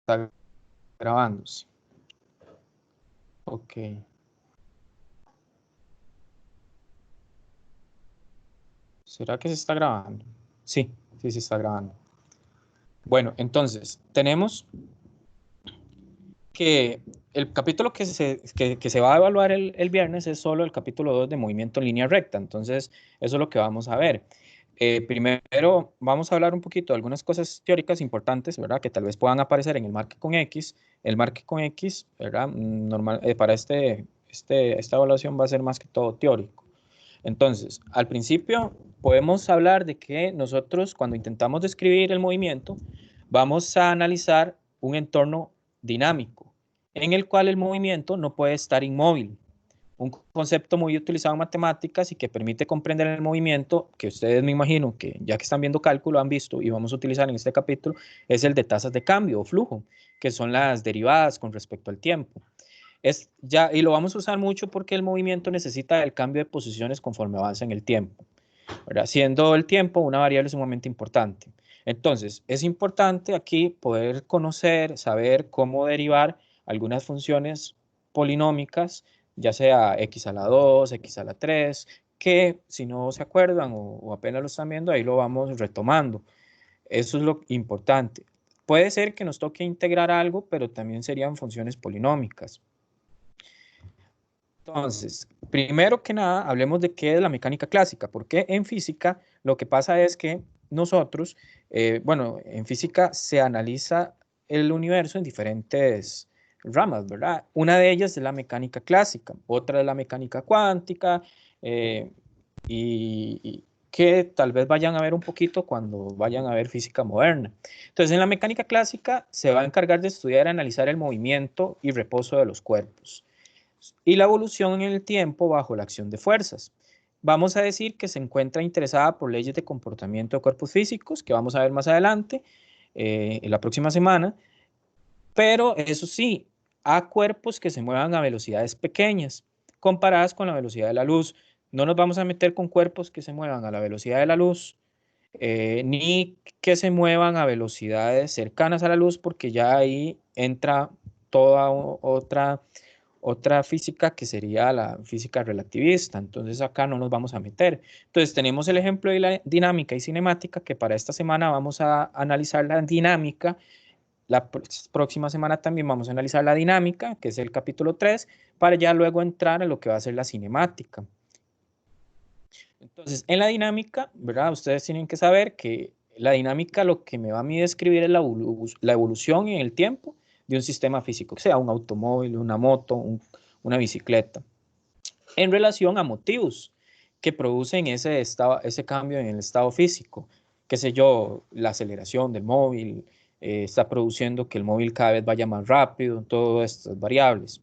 Está grabándose. Ok. ¿Será que se está grabando? Sí, sí se está grabando. Bueno, entonces, tenemos que el capítulo que se va a evaluar el viernes es solo el capítulo 2 de movimiento en línea recta. Entonces, eso es lo que vamos a ver. Primero, vamos a hablar un poquito de algunas cosas teóricas importantes, ¿verdad? Que tal vez puedan aparecer en el marque con X. El marque con X, ¿verdad? Normal, para esta evaluación va a ser más que todo teórico. Entonces, al principio podemos hablar de que nosotros cuando intentamos describir el movimiento, vamos a analizar un entorno dinámico en el cual el movimiento no puede estar inmóvil. Un concepto muy utilizado en matemáticas y que permite comprender el movimiento, que ustedes me imagino que ya que están viendo cálculo han visto y vamos a utilizar en este capítulo, es el de tasas de cambio o flujo, que son las derivadas con respecto al tiempo. Y lo vamos a usar mucho porque el movimiento necesita el cambio de posiciones conforme avanza en el tiempo, ¿verdad? Siendo el tiempo una variable sumamente importante. Entonces, es importante aquí poder conocer, saber cómo derivar algunas funciones polinómicas, ya sea x a la 2, x a la 3, que si no se acuerdan o apenas lo están viendo, ahí lo vamos retomando. Eso es lo importante. Puede ser que nos toque integrar algo, pero también serían funciones polinómicas. Entonces, primero que nada, hablemos de qué es la mecánica clásica, porque en física lo que pasa es que nosotros, bueno, en física se analiza el universo en diferentes ramas, ¿verdad? Una de ellas es la mecánica clásica, otra es la mecánica cuántica, eh, y que tal vez vayan a ver un poquito cuando vayan a ver física moderna. Entonces, en la mecánica clásica se va a encargar de estudiar y analizar el movimiento y reposo de los cuerpos y la evolución en el tiempo bajo la acción de fuerzas. Vamos a decir que se encuentra interesada por leyes de comportamiento de cuerpos físicos, que vamos a ver más adelante, en la próxima semana, pero eso sí, a cuerpos que se muevan a velocidades pequeñas, comparadas con la velocidad de la luz. No nos vamos a meter con cuerpos que se muevan a la velocidad de la luz, ni que se muevan a velocidades cercanas a la luz, porque ya ahí entra toda otra física que sería la física relativista. Entonces acá no nos vamos a meter. Entonces tenemos el ejemplo de la dinámica y cinemática, que para esta semana vamos a analizar la dinámica. La próxima semana también vamos a analizar la dinámica, que es el capítulo 3, para ya luego entrar en lo que va a ser la cinemática. Entonces, en la dinámica, ¿verdad? Ustedes tienen que saber que la dinámica lo que me va a mí describir es la evolución en el tiempo de un sistema físico, que sea un automóvil, una moto, una bicicleta, en relación a motivos que producen ese cambio en el estado físico. Qué sé yo, la aceleración del móvil, está produciendo que el móvil cada vez vaya más rápido, todas estas variables.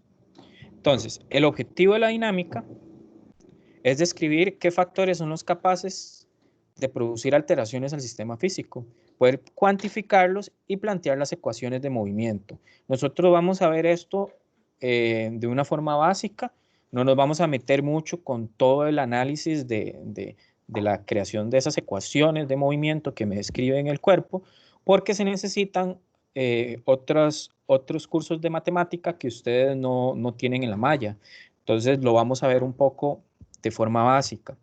Entonces, el objetivo de la dinámica es describir qué factores son los capaces de producir alteraciones al sistema físico, poder cuantificarlos y plantear las ecuaciones de movimiento. Nosotros vamos a ver esto de una forma básica, no nos vamos a meter mucho con todo el análisis de la creación de esas ecuaciones de movimiento que me describen el cuerpo, porque se necesitan otros cursos de matemática que ustedes no tienen en la malla. Entonces lo vamos a ver un poco de forma básica.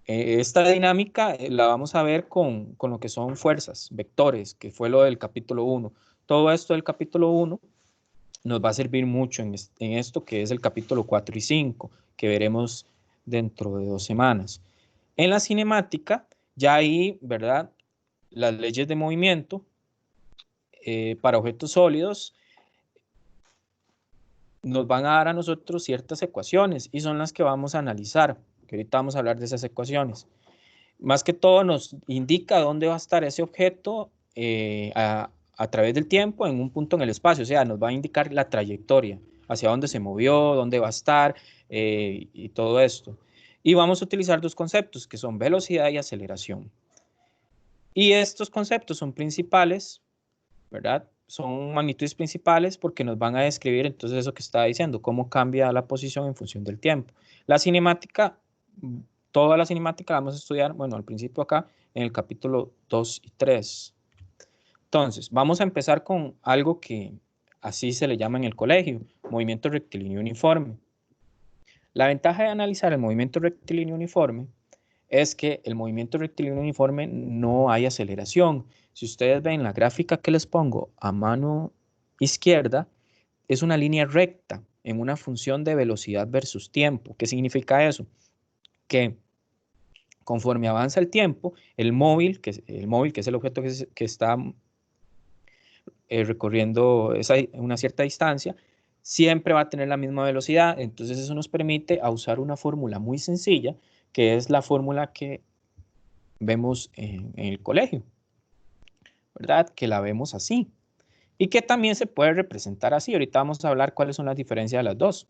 Esta dinámica la vamos a ver con lo que son fuerzas, vectores, que fue lo del capítulo 1. Todo esto del capítulo 1 nos va a servir mucho en esto que es el capítulo 4 y 5, que veremos dentro de 2 semanas. En la cinemática, ya ahí, ¿verdad? Las leyes de movimiento para objetos sólidos nos van a dar a nosotros ciertas ecuaciones y son las que vamos a analizar, que ahorita vamos a hablar de esas ecuaciones. Más que todo nos indica dónde va a estar ese objeto a través del tiempo en un punto en el espacio, o sea, nos va a indicar la trayectoria, hacia dónde se movió, dónde va a estar y todo esto. Y vamos a utilizar dos conceptos que son velocidad y aceleración. Y estos conceptos son principales, ¿verdad? Son magnitudes principales porque nos van a describir entonces eso que estaba diciendo, cómo cambia la posición en función del tiempo. La cinemática, toda la cinemática la vamos a estudiar, bueno, al principio acá, en el capítulo 2 y 3. Entonces, vamos a empezar con algo que así se le llama en el colegio, movimiento rectilíneo uniforme. La ventaja de analizar el movimiento rectilíneo uniforme es que el movimiento rectilíneo uniforme no hay aceleración. Si ustedes ven la gráfica que les pongo a mano izquierda, es una línea recta en una función de velocidad versus tiempo. ¿Qué significa eso? Que conforme avanza el tiempo, el móvil, que es el objeto que está recorriendo una cierta distancia, siempre va a tener la misma velocidad. Entonces eso nos permite usar una fórmula muy sencilla, que es la fórmula que vemos en el colegio, ¿verdad? Que la vemos así. Y que también se puede representar así. Ahorita vamos a hablar cuáles son las diferencias de las dos.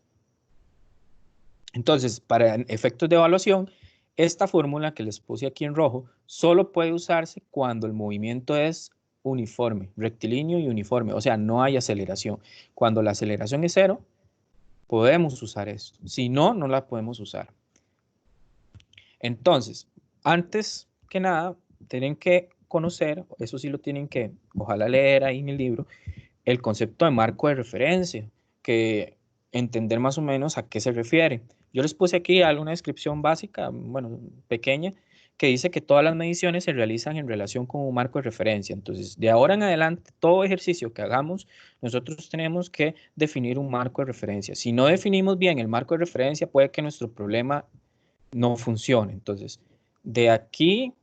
Entonces, para efectos de evaluación, esta fórmula que les puse aquí en rojo solo puede usarse cuando el movimiento es uniforme, rectilíneo y uniforme, o sea, no hay aceleración. Cuando la aceleración es cero, podemos usar esto. Si no, no la podemos usar. Entonces, antes que nada, tienen que conocer, eso sí lo tienen que, ojalá leer ahí en el libro, el concepto de marco de referencia, que entender más o menos a qué se refiere. Yo les puse aquí alguna descripción básica, bueno, pequeña, que dice que todas las mediciones se realizan en relación con un marco de referencia. Entonces, de ahora en adelante, todo ejercicio que hagamos, nosotros tenemos que definir un marco de referencia. Si no definimos bien el marco de referencia, puede que nuestro problema no funcione. Entonces, de aquí,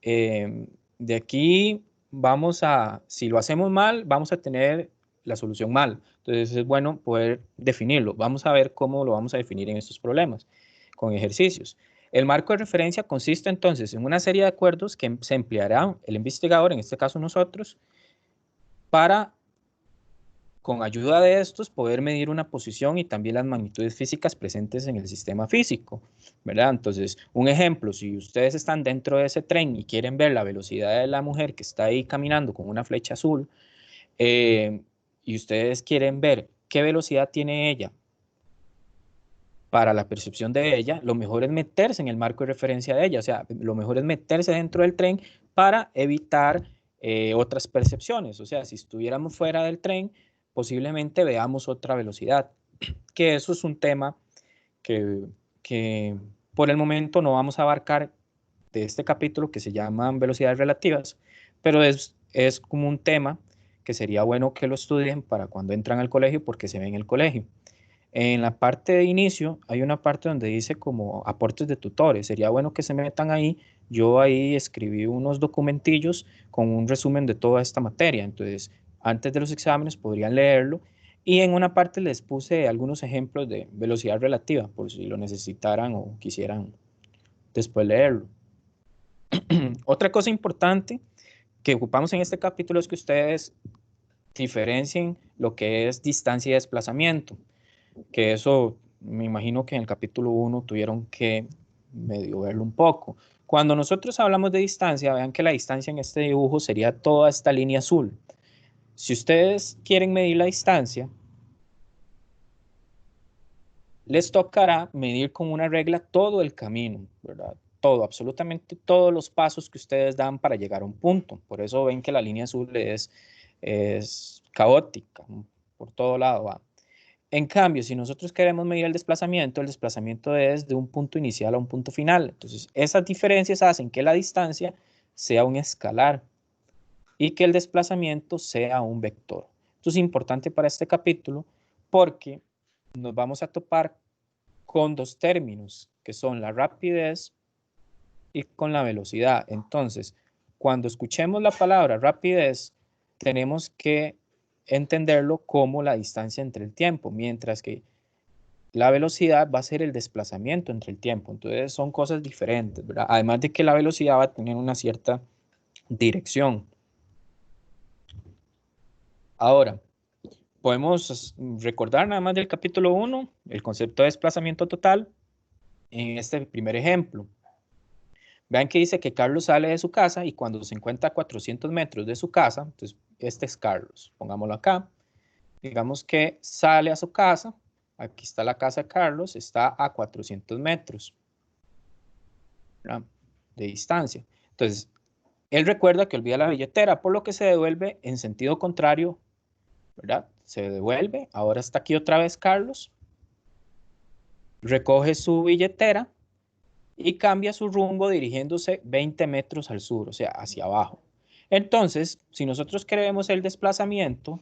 eh, de aquí vamos a, si lo hacemos mal, vamos a tener la solución mal. Entonces es bueno poder definirlo. Vamos a ver cómo lo vamos a definir en estos problemas con ejercicios. El marco de referencia consiste entonces en una serie de acuerdos que se empleará el investigador, en este caso nosotros, para, con ayuda de estos, poder medir una posición y también las magnitudes físicas presentes en el sistema físico, ¿verdad? Entonces, un ejemplo, si ustedes están dentro de ese tren y quieren ver la velocidad de la mujer que está ahí caminando con una flecha azul, y ustedes quieren ver qué velocidad tiene ella para la percepción de ella, lo mejor es meterse en el marco de referencia de ella, o sea, lo mejor es meterse dentro del tren para evitar otras percepciones, o sea, si estuviéramos fuera del tren, posiblemente veamos otra velocidad, que eso es un tema que, que por el momento no vamos a abarcar de este capítulo que se llaman velocidades relativas, pero es como un tema que sería bueno que lo estudien para cuando entran al colegio porque se ve en el colegio. En la parte de inicio hay una parte donde dice como aportes de tutores. Sería bueno que se metan ahí. Yo ahí escribí unos documentillos con un resumen de toda esta materia. Entonces, antes de los exámenes podrían leerlo. Y en una parte les puse algunos ejemplos de velocidad relativa, por si lo necesitaran o quisieran después leerlo. Otra cosa importante que ocupamos en este capítulo es que ustedes diferencien lo que es distancia y desplazamiento, que eso me imagino que en el capítulo 1 tuvieron que medio verlo un poco. Cuando nosotros hablamos de distancia, vean que la distancia en este dibujo sería toda esta línea azul. Si ustedes quieren medir la distancia, les tocará medir con una regla todo el camino, ¿verdad? Todo, absolutamente todos los pasos que ustedes dan para llegar a un punto. Por eso ven que la línea azul es caótica, por todo lado va. En cambio, si nosotros queremos medir el desplazamiento es de un punto inicial a un punto final. Entonces, esas diferencias hacen que la distancia sea un escalar y que el desplazamiento sea un vector. Esto es importante para este capítulo porque nos vamos a topar con dos términos, que son la rapidez y con la velocidad. Entonces, cuando escuchemos la palabra rapidez, tenemos que entenderlo como la distancia entre el tiempo, mientras que la velocidad va a ser el desplazamiento entre el tiempo. Entonces, son cosas diferentes, ¿verdad? Además de que la velocidad va a tener una cierta dirección. Ahora, podemos recordar nada más del capítulo 1, el concepto de desplazamiento total, en este primer ejemplo. Vean que dice que Carlos sale de su casa y cuando se encuentra a 400 metros de su casa, entonces este es Carlos, pongámoslo acá, digamos que sale a su casa, aquí está la casa de Carlos, está a 400 metros, ¿verdad?, de distancia. Entonces, Él recuerda que olvida la billetera, por lo que se devuelve en sentido contrario, ¿verdad? Se devuelve, ahora está aquí otra vez Carlos, recoge su billetera y cambia su rumbo dirigiéndose 20 metros al sur, o sea, hacia abajo. Entonces, si nosotros queremos el desplazamiento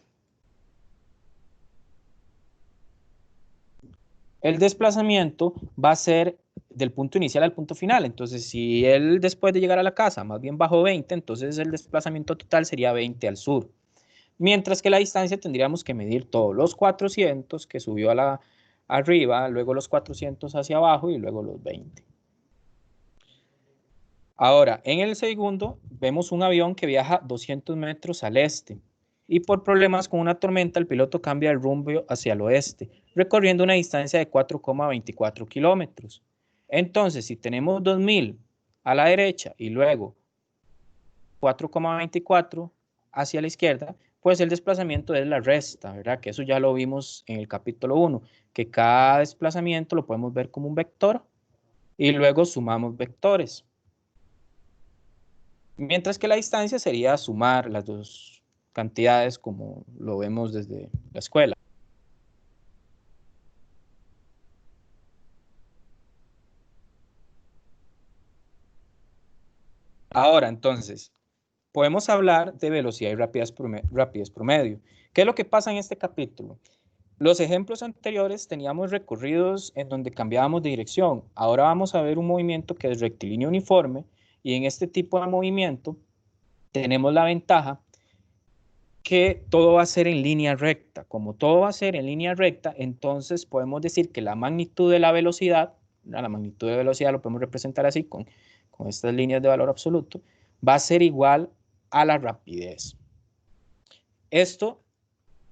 va a ser del punto inicial al punto final. Entonces, si él después de llegar a la casa más bien bajó 20, entonces el desplazamiento total sería 20 al sur. Mientras que la distancia tendríamos que medir todos los 400 que subió arriba, luego los 400 hacia abajo y luego los 20. Ahora, en el segundo, vemos un avión que viaja 200 metros al este y por problemas con una tormenta, el piloto cambia el rumbo hacia el oeste, recorriendo una distancia de 4,24 kilómetros. Entonces, si tenemos 2000 a la derecha y luego 4,24 hacia la izquierda, pues el desplazamiento es la resta, ¿verdad? Que eso ya lo vimos en el capítulo 1, que cada desplazamiento lo podemos ver como un vector y luego sumamos vectores. Mientras que la distancia sería sumar las dos cantidades como lo vemos desde la escuela. Ahora, entonces, podemos hablar de velocidad y rapidez promedio. ¿Qué es lo que pasa en este capítulo? Los ejemplos anteriores teníamos recorridos en donde cambiábamos de dirección. Ahora vamos a ver un movimiento que es rectilíneo uniforme y en este tipo de movimiento tenemos la ventaja que todo va a ser en línea recta. Como todo va a ser en línea recta, entonces podemos decir que la magnitud de la velocidad lo podemos representar así con estas líneas de valor absoluto, va a ser igual a la rapidez. Esto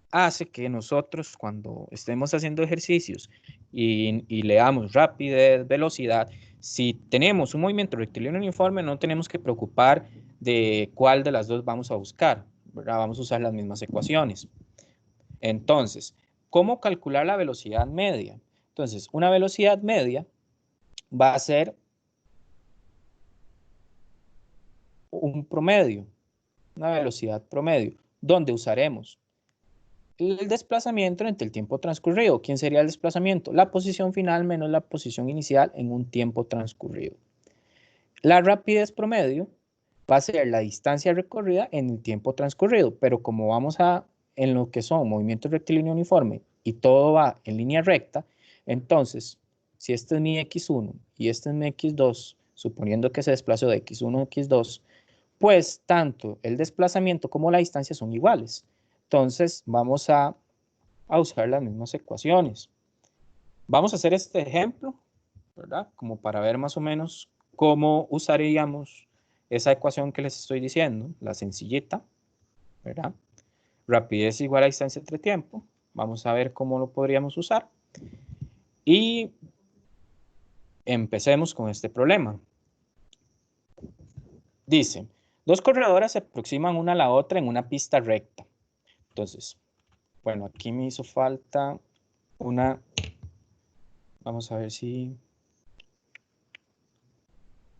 hace que nosotros cuando estemos haciendo ejercicios y leamos rapidez, velocidad, si tenemos un movimiento rectilíneo uniforme, no tenemos que preocupar de cuál de las dos vamos a buscar, ¿verdad? Vamos a usar las mismas ecuaciones. Entonces, ¿cómo calcular la velocidad media? Entonces, una velocidad media va a ser un promedio, una velocidad promedio, donde usaremos el desplazamiento entre el tiempo transcurrido. ¿Quién sería el desplazamiento? La posición final menos la posición inicial en un tiempo transcurrido. La rapidez promedio va a ser la distancia recorrida en el tiempo transcurrido, pero como vamos en lo que son movimientos rectilíneo uniforme y todo va en línea recta, entonces, si este es mi x1 y este es mi x2, suponiendo que se desplazó de x1 a x2, pues tanto el desplazamiento como la distancia son iguales. Entonces, vamos a usar las mismas ecuaciones. Vamos a hacer este ejemplo, ¿verdad? Como para ver más o menos cómo usaríamos esa ecuación que les estoy diciendo, la sencillita, ¿verdad? Rapidez igual a distancia entre tiempo. Vamos a ver cómo lo podríamos usar. Y empecemos con este problema. Dice, dos corredoras se aproximan una a la otra en una pista recta. Entonces, bueno, aquí me hizo falta una... Vamos a ver si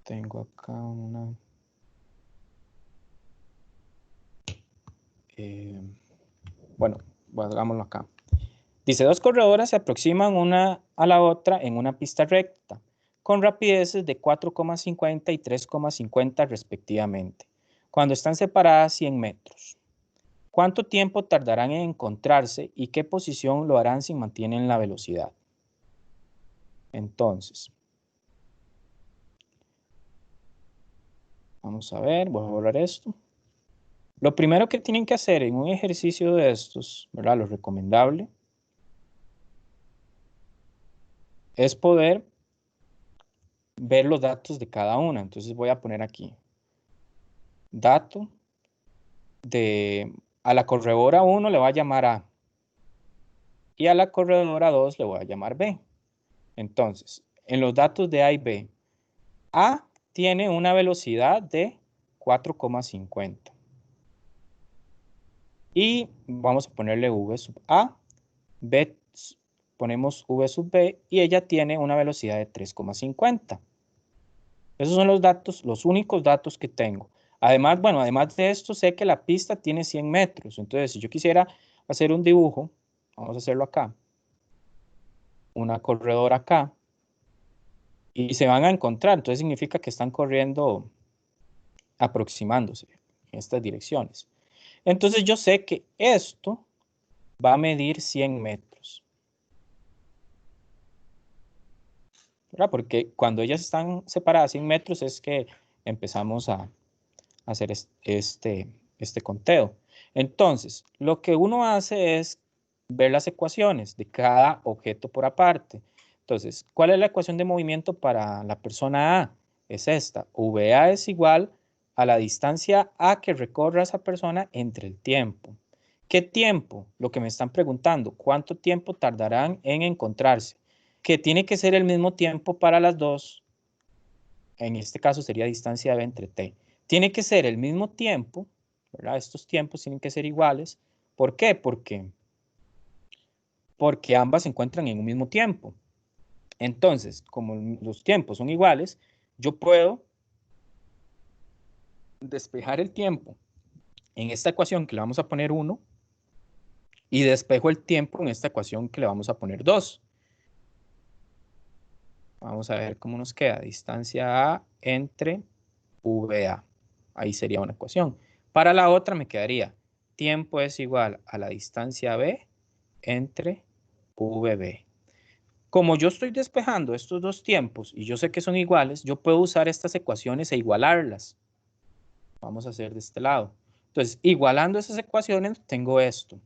tengo acá una... bueno, hagámoslo acá. Dice, dos corredoras se aproximan una a la otra en una pista recta, con rapideces de 4,50 y 3,50 respectivamente, cuando están separadas 100 metros. ¿Cuánto tiempo tardarán en encontrarse y qué posición lo harán si mantienen la velocidad? Entonces, vamos a ver, voy a borrar esto. Lo primero que tienen que hacer en un ejercicio de estos, ¿verdad? Lo recomendable es poder ver los datos de cada una. Entonces voy a poner aquí dato a la corredora 1 le voy a llamar A y a la corredora 2 le voy a llamar B. Entonces, en los datos de A y B, A tiene una velocidad de 4,50 y vamos a ponerle V sub A, B ponemos V sub B y ella tiene una velocidad de 3,50. Esos son los datos, los únicos datos que tengo. Además, bueno, además de esto, sé que la pista tiene 100 metros. Entonces, si yo quisiera hacer un dibujo, vamos a hacerlo acá, una corredora acá, y se van a encontrar. Entonces, significa que están corriendo aproximándose en estas direcciones. Entonces, yo sé que esto va a medir 100 metros. ¿Verdad? Porque cuando ellas están separadas 100 metros es que empezamos a hacer este conteo. Entonces, lo que uno hace es ver las ecuaciones de cada objeto por aparte. Entonces, ¿cuál es la ecuación de movimiento para la persona A? Es esta. VA es igual a la distancia A que recorre esa persona entre el tiempo. ¿Qué tiempo? Lo que me están preguntando. ¿Cuánto tiempo tardarán en encontrarse? Que tiene que ser el mismo tiempo para las dos. En este caso sería distancia B entre T. Tiene que ser el mismo tiempo, ¿verdad? Estos tiempos tienen que ser iguales. ¿Por qué? Porque ambas se encuentran en un mismo tiempo. Entonces, como los tiempos son iguales, yo puedo despejar el tiempo en esta ecuación que le vamos a poner 1 y despejo el tiempo en esta ecuación que le vamos a poner 2. Vamos a ver cómo nos queda. Distancia A entre VA. Ahí sería una ecuación. Para la otra me quedaría tiempo es igual a la distancia B entre VB. Como yo estoy despejando estos dos tiempos y yo sé que son iguales, yo puedo usar estas ecuaciones e igualarlas. Vamos a hacer de este lado. Entonces, igualando esas ecuaciones, tengo esto.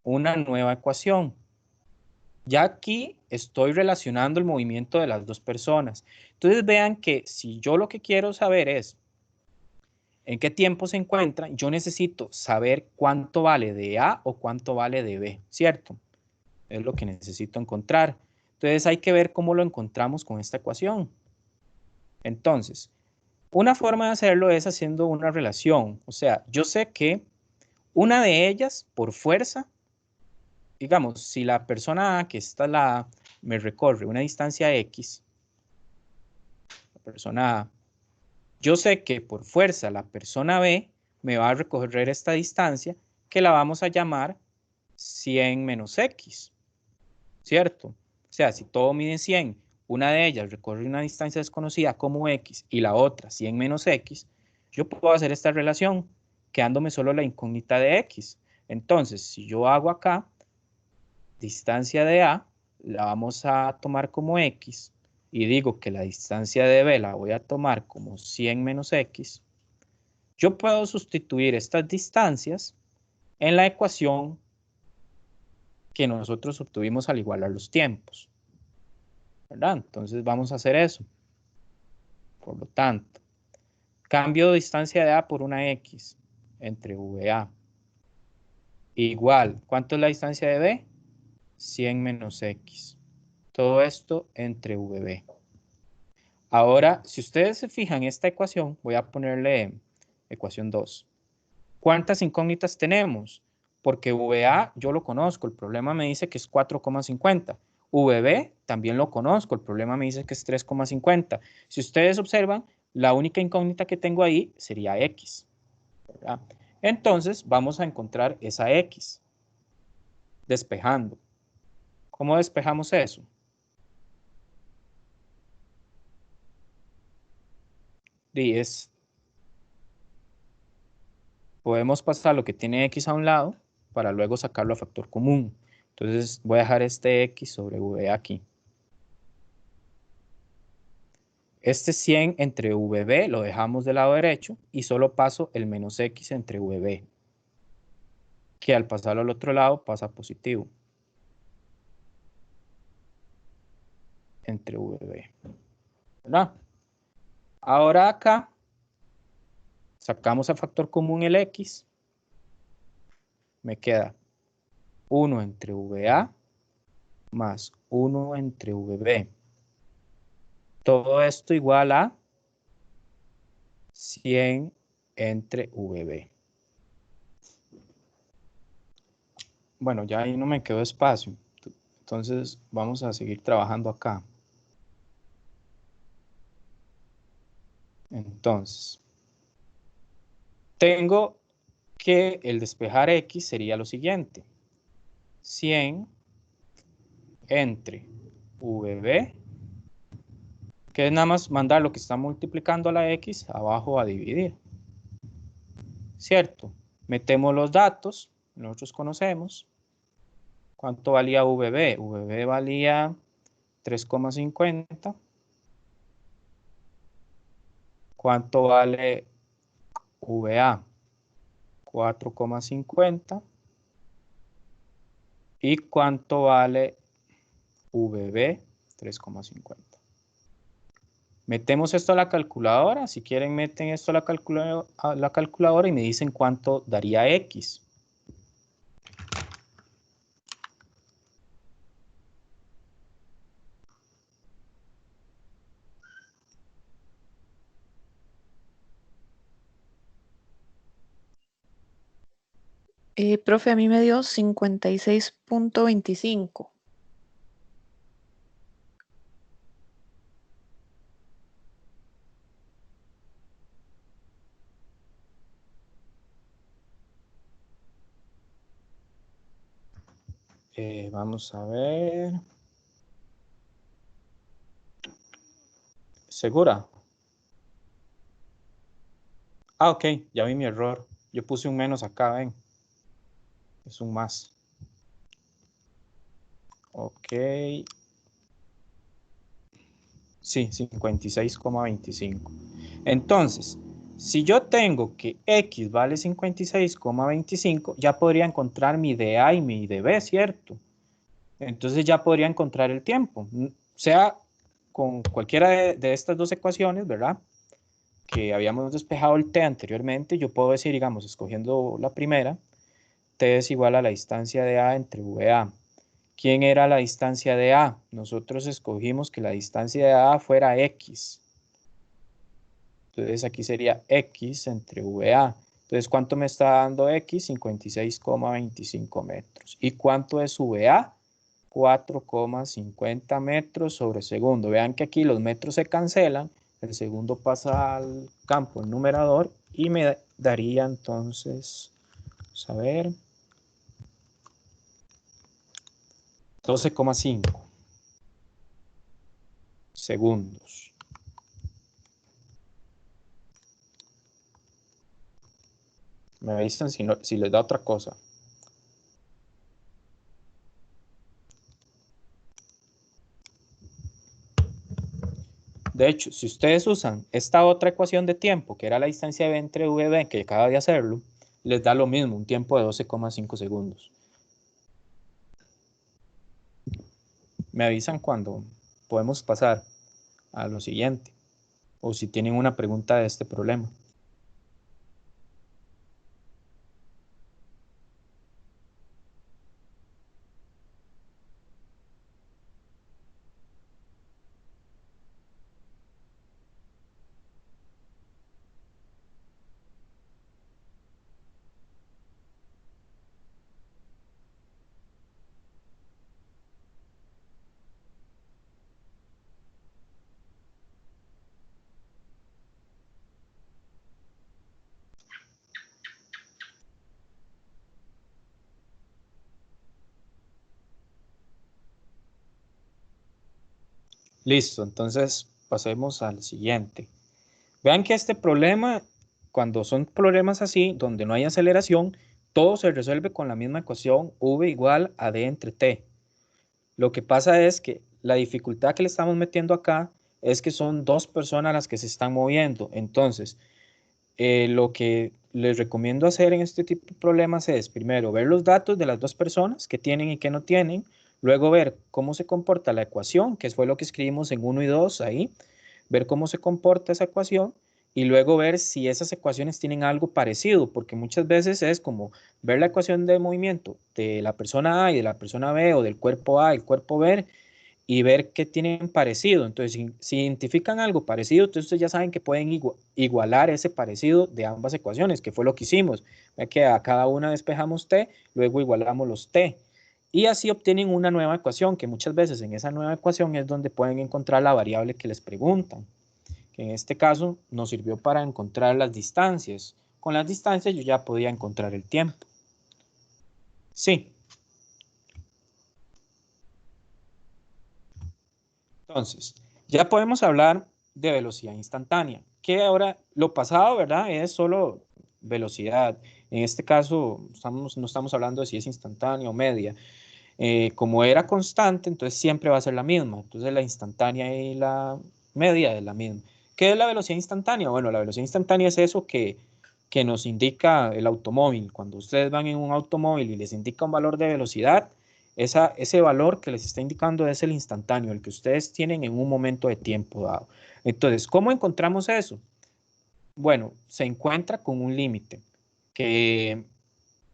Una nueva ecuación. Ya aquí estoy relacionando el movimiento de las dos personas. Entonces vean que si yo lo que quiero saber es en qué tiempo se encuentran, yo necesito saber cuánto vale de A o cuánto vale de B, ¿cierto? Es lo que necesito encontrar. Entonces hay que ver cómo lo encontramos con esta ecuación. Entonces, una forma de hacerlo es haciendo una relación. O sea, yo sé que una de ellas, por fuerza, digamos, si la persona A, que está la A, me recorre una distancia X, la persona A, yo sé que por fuerza la persona B me va a recorrer esta distancia que la vamos a llamar 100 menos X, ¿cierto? O sea, si todo mide 100, una de ellas recorre una distancia desconocida como X y la otra 100 menos X, yo puedo hacer esta relación quedándome solo la incógnita de X. Entonces, si yo hago acá, distancia de A, la vamos a tomar como X y digo que la distancia de B la voy a tomar como 100 menos X, yo puedo sustituir estas distancias en la ecuación que nosotros obtuvimos al igualar los tiempos, ¿verdad? Entonces vamos a hacer eso. Por lo tanto, cambio distancia de A por una X entre VA. Igual, ¿cuánto es la distancia de B? 100 menos X. Todo esto entre VB. Ahora, si ustedes se fijan en esta ecuación, voy a ponerle ecuación 2. ¿Cuántas incógnitas tenemos? Porque VA yo lo conozco, el problema me dice que es 4,50. VB también lo conozco, el problema me dice que es 3,50. Si ustedes observan, la única incógnita que tengo ahí sería X, ¿verdad? Entonces vamos a encontrar esa X, despejando. ¿Cómo despejamos eso? Podemos pasar lo que tiene X a un lado para luego sacarlo a factor común. Entonces voy a dejar este X sobre V aquí. Este 100 entre VB lo dejamos del lado derecho y solo paso el menos X entre VB, que al pasarlo al otro lado pasa positivo entre VB, ¿verdad? Ahora acá sacamos a factor común el X, me queda 1 entre VA más 1 entre VB. Todo esto igual a 100 entre VB. Bueno, ya ahí no me quedó espacio. Entonces vamos a seguir trabajando acá. Entonces, tengo que el despejar X sería lo siguiente. 100 entre VB, que es nada más mandar lo que está multiplicando a la X abajo a dividir. ¿Cierto? Metemos los datos, nosotros conocemos. ¿Cuánto valía VB? VB valía 3,50. ¿Cuánto vale VA? 4,50. ¿Y cuánto vale VB? 3,50. Metemos esto a la calculadora. Si quieren, meten esto a la calculadora y me dicen cuánto daría X. Profe, a mí me dio 56,25. Vamos a ver. ¿Segura? Ah, ok, ya vi mi error. Yo puse un menos acá, ven. Es un más. Ok. Sí, 56,25. Entonces, si yo tengo que X vale 56,25, ya podría encontrar mi DA y mi DB, ¿cierto? Entonces ya podría encontrar el tiempo. Sea con cualquiera de estas dos ecuaciones, ¿verdad? Que habíamos despejado el T anteriormente, yo puedo decir, digamos, escogiendo la primera, T es igual a la distancia de A entre VA. ¿Quién era la distancia de A? Nosotros escogimos que la distancia de A fuera X. Entonces aquí sería X entre VA. Entonces, ¿cuánto me está dando X? 56,25 metros. ¿Y cuánto es VA? 4,50 metros sobre segundo. Vean que aquí los metros se cancelan. El segundo pasa al campo, el numerador, y me daría entonces, vamos a ver, 12,5 segundos. Me avisan si les da otra cosa. De hecho, si ustedes usan esta otra ecuación de tiempo, que era la distancia de V entre VB, que acaba de hacerlo, les da lo mismo, un tiempo de 12,5 segundos. Me avisan cuando podemos pasar a lo siguiente, o si tienen una pregunta de este problema. Listo, entonces pasemos al siguiente. Vean que este problema, cuando son problemas así, donde no hay aceleración, todo se resuelve con la misma ecuación V igual a D entre T. Lo que pasa es que la dificultad que le estamos metiendo acá es que son dos personas las que se están moviendo. Entonces, lo que les recomiendo hacer en este tipo de problemas es primero ver los datos de las dos personas que tienen y que no tienen, luego ver cómo se comporta la ecuación, que fue lo que escribimos en 1 y 2 ahí, ver cómo se comporta esa ecuación y luego ver si esas ecuaciones tienen algo parecido, porque muchas veces es como ver la ecuación de movimiento de la persona A y de la persona B o del cuerpo A y el cuerpo B y ver qué tienen parecido. Entonces, si identifican algo parecido, entonces ustedes ya saben que pueden igualar ese parecido de ambas ecuaciones, que fue lo que hicimos. Ve que a cada una despejamos t, luego igualamos los t. Y así obtienen una nueva ecuación, que muchas veces en esa nueva ecuación es donde pueden encontrar la variable que les preguntan. que en este caso nos sirvió para encontrar las distancias. Con las distancias yo ya podía encontrar el tiempo. Sí. Entonces, ya podemos hablar de velocidad instantánea, que ahora lo pasado, ¿verdad? Es solo velocidad. En este caso, no estamos hablando de si es instantánea o media. Como era constante, entonces siempre va a ser la misma. Entonces la instantánea y la media es la misma. ¿Qué es la velocidad instantánea? Bueno, la velocidad instantánea es eso que nos indica el automóvil. Cuando ustedes van en un automóvil y les indica un valor de velocidad, ese valor que les está indicando es el instantáneo, el que ustedes tienen en un momento de tiempo dado. Entonces, ¿cómo encontramos eso? Bueno, se encuentra con un límite que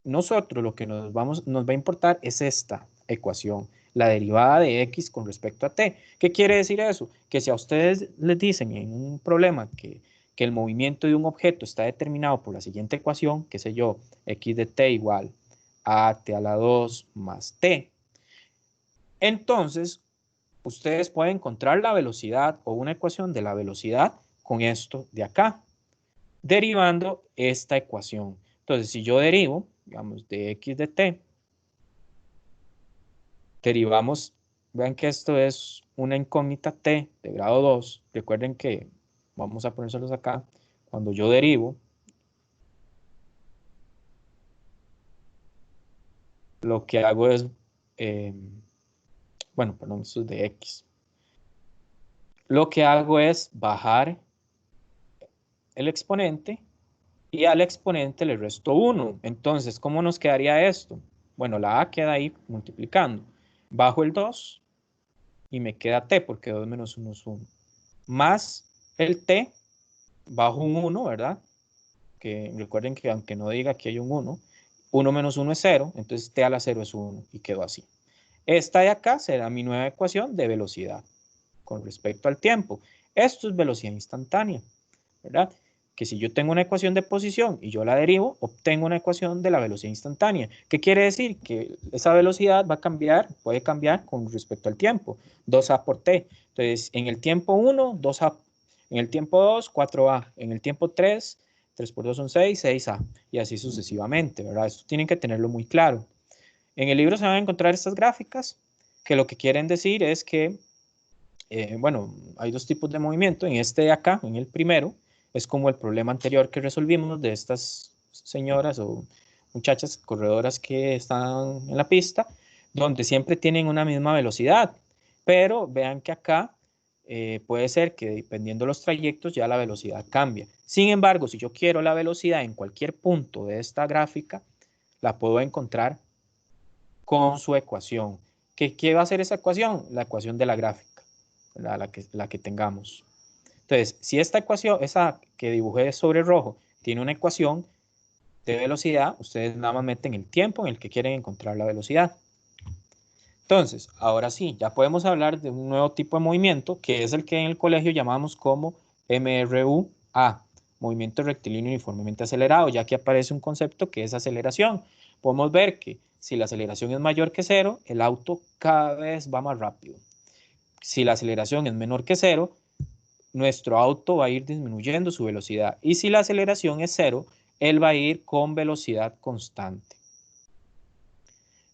nosotros lo que nos va a importar es esta ecuación, la derivada de x con respecto a t. ¿Qué quiere decir eso? Que si a ustedes les dicen en un problema que el movimiento de un objeto está determinado por la siguiente ecuación, qué sé yo, x de t igual a t a la 2 más t, entonces ustedes pueden encontrar la velocidad o una ecuación de la velocidad con esto de acá, derivando esta ecuación. Entonces, si yo derivo, digamos, de x de t, derivamos, vean que esto es una incógnita t de grado 2. Recuerden que vamos a ponérselos acá. Cuando yo derivo, lo que hago es, bueno, perdón, esto es de x. Lo que hago es bajar el exponente y al exponente le resto 1. Entonces, ¿cómo nos quedaría esto? Bueno, la a queda ahí multiplicando. Bajo el 2 y me queda t, porque 2 menos 1 es 1. Más el t, bajo un 1, ¿verdad? Que recuerden que aunque no diga que hay un 1, 1 menos 1 es 0, entonces t a la 0 es 1 y quedó así. Esta de acá será mi nueva ecuación de velocidad con respecto al tiempo. Esto es velocidad instantánea, ¿verdad? Que si yo tengo una ecuación de posición y yo la derivo, obtengo una ecuación de la velocidad instantánea. ¿Qué quiere decir? Que esa velocidad va a cambiar, puede cambiar con respecto al tiempo, 2a por t. Entonces, en el tiempo 1, 2a, en el tiempo 2, 4a, en el tiempo 3, 3 por 2 son 6, 6a, y así sucesivamente, ¿verdad? Esto tienen que tenerlo muy claro. En el libro se van a encontrar estas gráficas que lo que quieren decir es que, bueno, hay dos tipos de movimiento. En este de acá, en el primero, es como el problema anterior que resolvimos de estas señoras o muchachas corredoras que están en la pista, donde siempre tienen una misma velocidad. Pero vean que acá puede ser que dependiendo de los trayectos ya la velocidad cambia. Sin embargo, si yo quiero la velocidad en cualquier punto de esta gráfica, la puedo encontrar con su ecuación. ¿Qué va a ser esa ecuación? La ecuación de la gráfica, la que tengamos. Entonces, si esta ecuación, esa que dibujé sobre rojo, tiene una ecuación de velocidad, ustedes nada más meten el tiempo en el que quieren encontrar la velocidad. Entonces, ahora sí, ya podemos hablar de un nuevo tipo de movimiento, que es el que en el colegio llamamos como MRUA, movimiento rectilíneo uniformemente acelerado, ya que aparece un concepto que es aceleración. Podemos ver que si la aceleración es mayor que 0, el auto cada vez va más rápido. Si la aceleración es menor que 0, nuestro auto va a ir disminuyendo su velocidad. Y si la aceleración es 0, él va a ir con velocidad constante.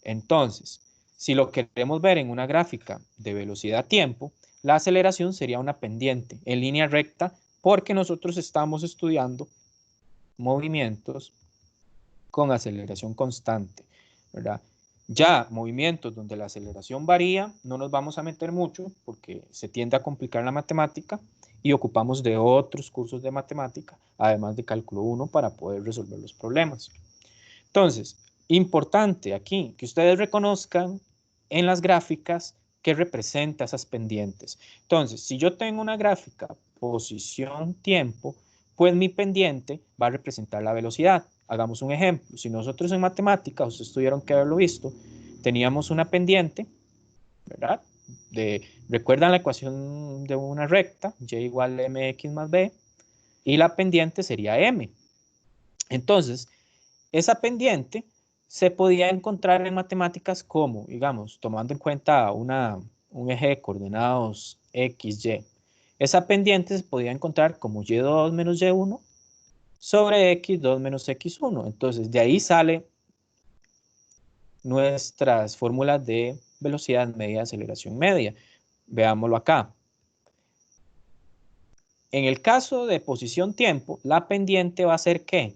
Entonces, si lo queremos ver en una gráfica de velocidad-tiempo, la aceleración sería una pendiente en línea recta porque nosotros estamos estudiando movimientos con aceleración constante, ¿verdad? Ya movimientos donde la aceleración varía, no nos vamos a meter mucho porque se tiende a complicar la matemática y ocupamos de otros cursos de matemática, además de cálculo 1, para poder resolver los problemas. Entonces, importante aquí que ustedes reconozcan en las gráficas qué representa esas pendientes. Entonces, si yo tengo una gráfica posición-tiempo, pues mi pendiente va a representar la velocidad. Hagamos un ejemplo. Si nosotros en matemáticas, ustedes tuvieron que haberlo visto, teníamos una pendiente, ¿verdad? ¿Recuerdan la ecuación de una recta? Y igual a mx más b. Y la pendiente sería m. Entonces, esa pendiente se podía encontrar en matemáticas como, digamos, tomando en cuenta un eje de coordenados x, y. Esa pendiente se podía encontrar como y2 menos y1 sobre x2 menos x1. Entonces, de ahí sale nuestras fórmulas de velocidad media, aceleración media. Veámoslo acá. En el caso de posición-tiempo, la pendiente va a ser ¿qué?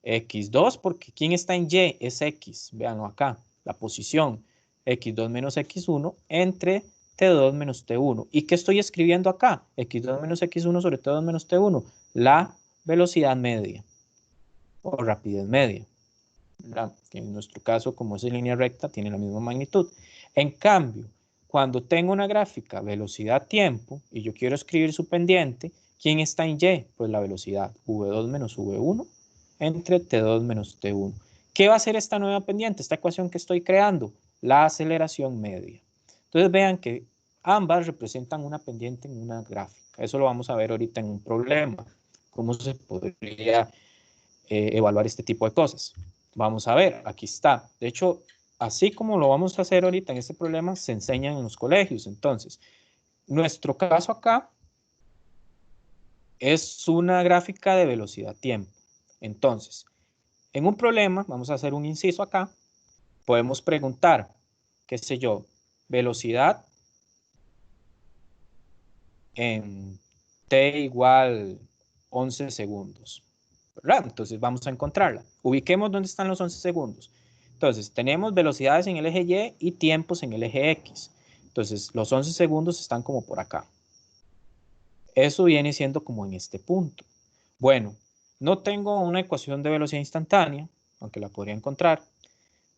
X2, porque ¿quién está en Y? Es X. Véanlo acá, la posición. X2 menos X1 entre T2 menos T1. ¿Y qué estoy escribiendo acá? X2 menos X1 sobre T2 menos T1. La velocidad media o rapidez media. En nuestro caso, como es en línea recta, tiene la misma magnitud. En cambio, cuando tengo una gráfica velocidad-tiempo y yo quiero escribir su pendiente, ¿quién está en Y? Pues la velocidad V2 menos V1 entre T2 menos T1. ¿Qué va a hacer esta nueva pendiente? Esta ecuación que estoy creando, la aceleración media. Entonces vean que ambas representan una pendiente en una gráfica. Eso lo vamos a ver ahorita en un problema. ¿Cómo se podría evaluar este tipo de cosas? Vamos a ver, aquí está. De hecho, así como lo vamos a hacer ahorita en este problema, se enseñan en los colegios. Entonces, nuestro caso acá es una gráfica de velocidad-tiempo. Entonces, en un problema, vamos a hacer un inciso acá, podemos preguntar, qué sé yo, velocidad en t igual 11 segundos. ¿Verdad? Entonces vamos a encontrarla. Ubiquemos dónde están los 11 segundos. Entonces tenemos velocidades en el eje Y y tiempos en el eje X. Entonces los 11 segundos están como por acá. Eso viene siendo como en este punto. Bueno, no tengo una ecuación de velocidad instantánea, aunque la podría encontrar,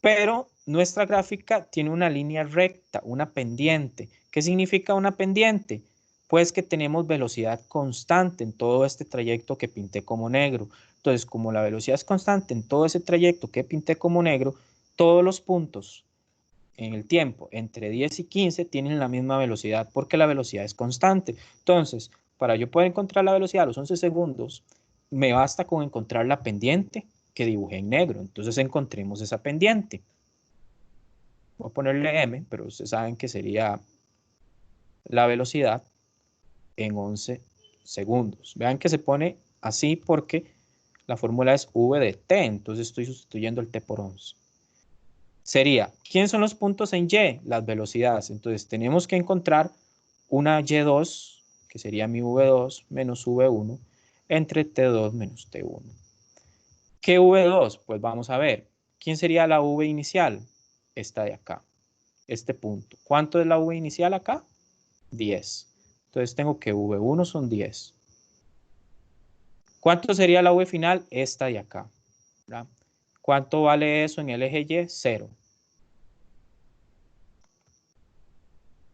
pero nuestra gráfica tiene una línea recta, una pendiente. ¿Qué significa una pendiente? Pues que tenemos velocidad constante en todo este trayecto que pinté como negro. Entonces, como la velocidad es constante en todo ese trayecto que pinté como negro, todos los puntos en el tiempo entre 10 y 15 tienen la misma velocidad porque la velocidad es constante. Entonces, para yo poder encontrar la velocidad a los 11 segundos, me basta con encontrar la pendiente que dibujé en negro. Entonces encontremos esa pendiente. Voy a ponerle M, pero ustedes saben que sería la velocidad en 11 segundos. Vean que se pone así porque la fórmula es V de T, entonces estoy sustituyendo el T por 11. Sería, ¿quién son los puntos en Y? Las velocidades. Entonces tenemos que encontrar una Y2, que sería mi V2 menos V1, entre T2 menos T1. ¿Qué V2? Pues vamos a ver. ¿Quién sería la V inicial? Esta de acá, este punto. ¿Cuánto es la V inicial acá? 10. Entonces tengo que V1 son 10. ¿Cuánto sería la V final? Esta de acá. ¿Verdad? ¿Cuánto vale eso en el eje Y? 0.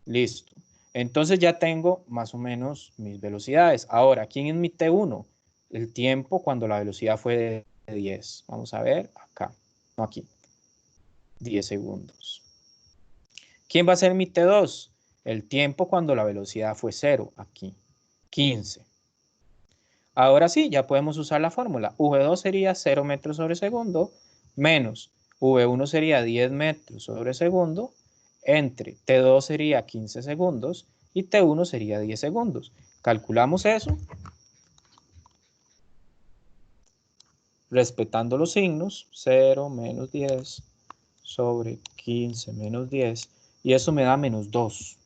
Listo. Entonces ya tengo más o menos mis velocidades. Ahora, ¿quién es mi T1? El tiempo cuando la velocidad fue de 10. Vamos a ver acá, no aquí. 10 segundos. ¿Quién va a ser mi T2? El tiempo cuando la velocidad fue 0, aquí. 15. Ahora sí, ya podemos usar la fórmula. V2 sería 0 metros sobre segundo menos V1 sería 10 metros sobre segundo entre T2 sería 15 segundos y T1 sería 10 segundos. Calculamos eso respetando los signos. 0 menos 10 sobre 15 menos 10 y eso me da menos 2.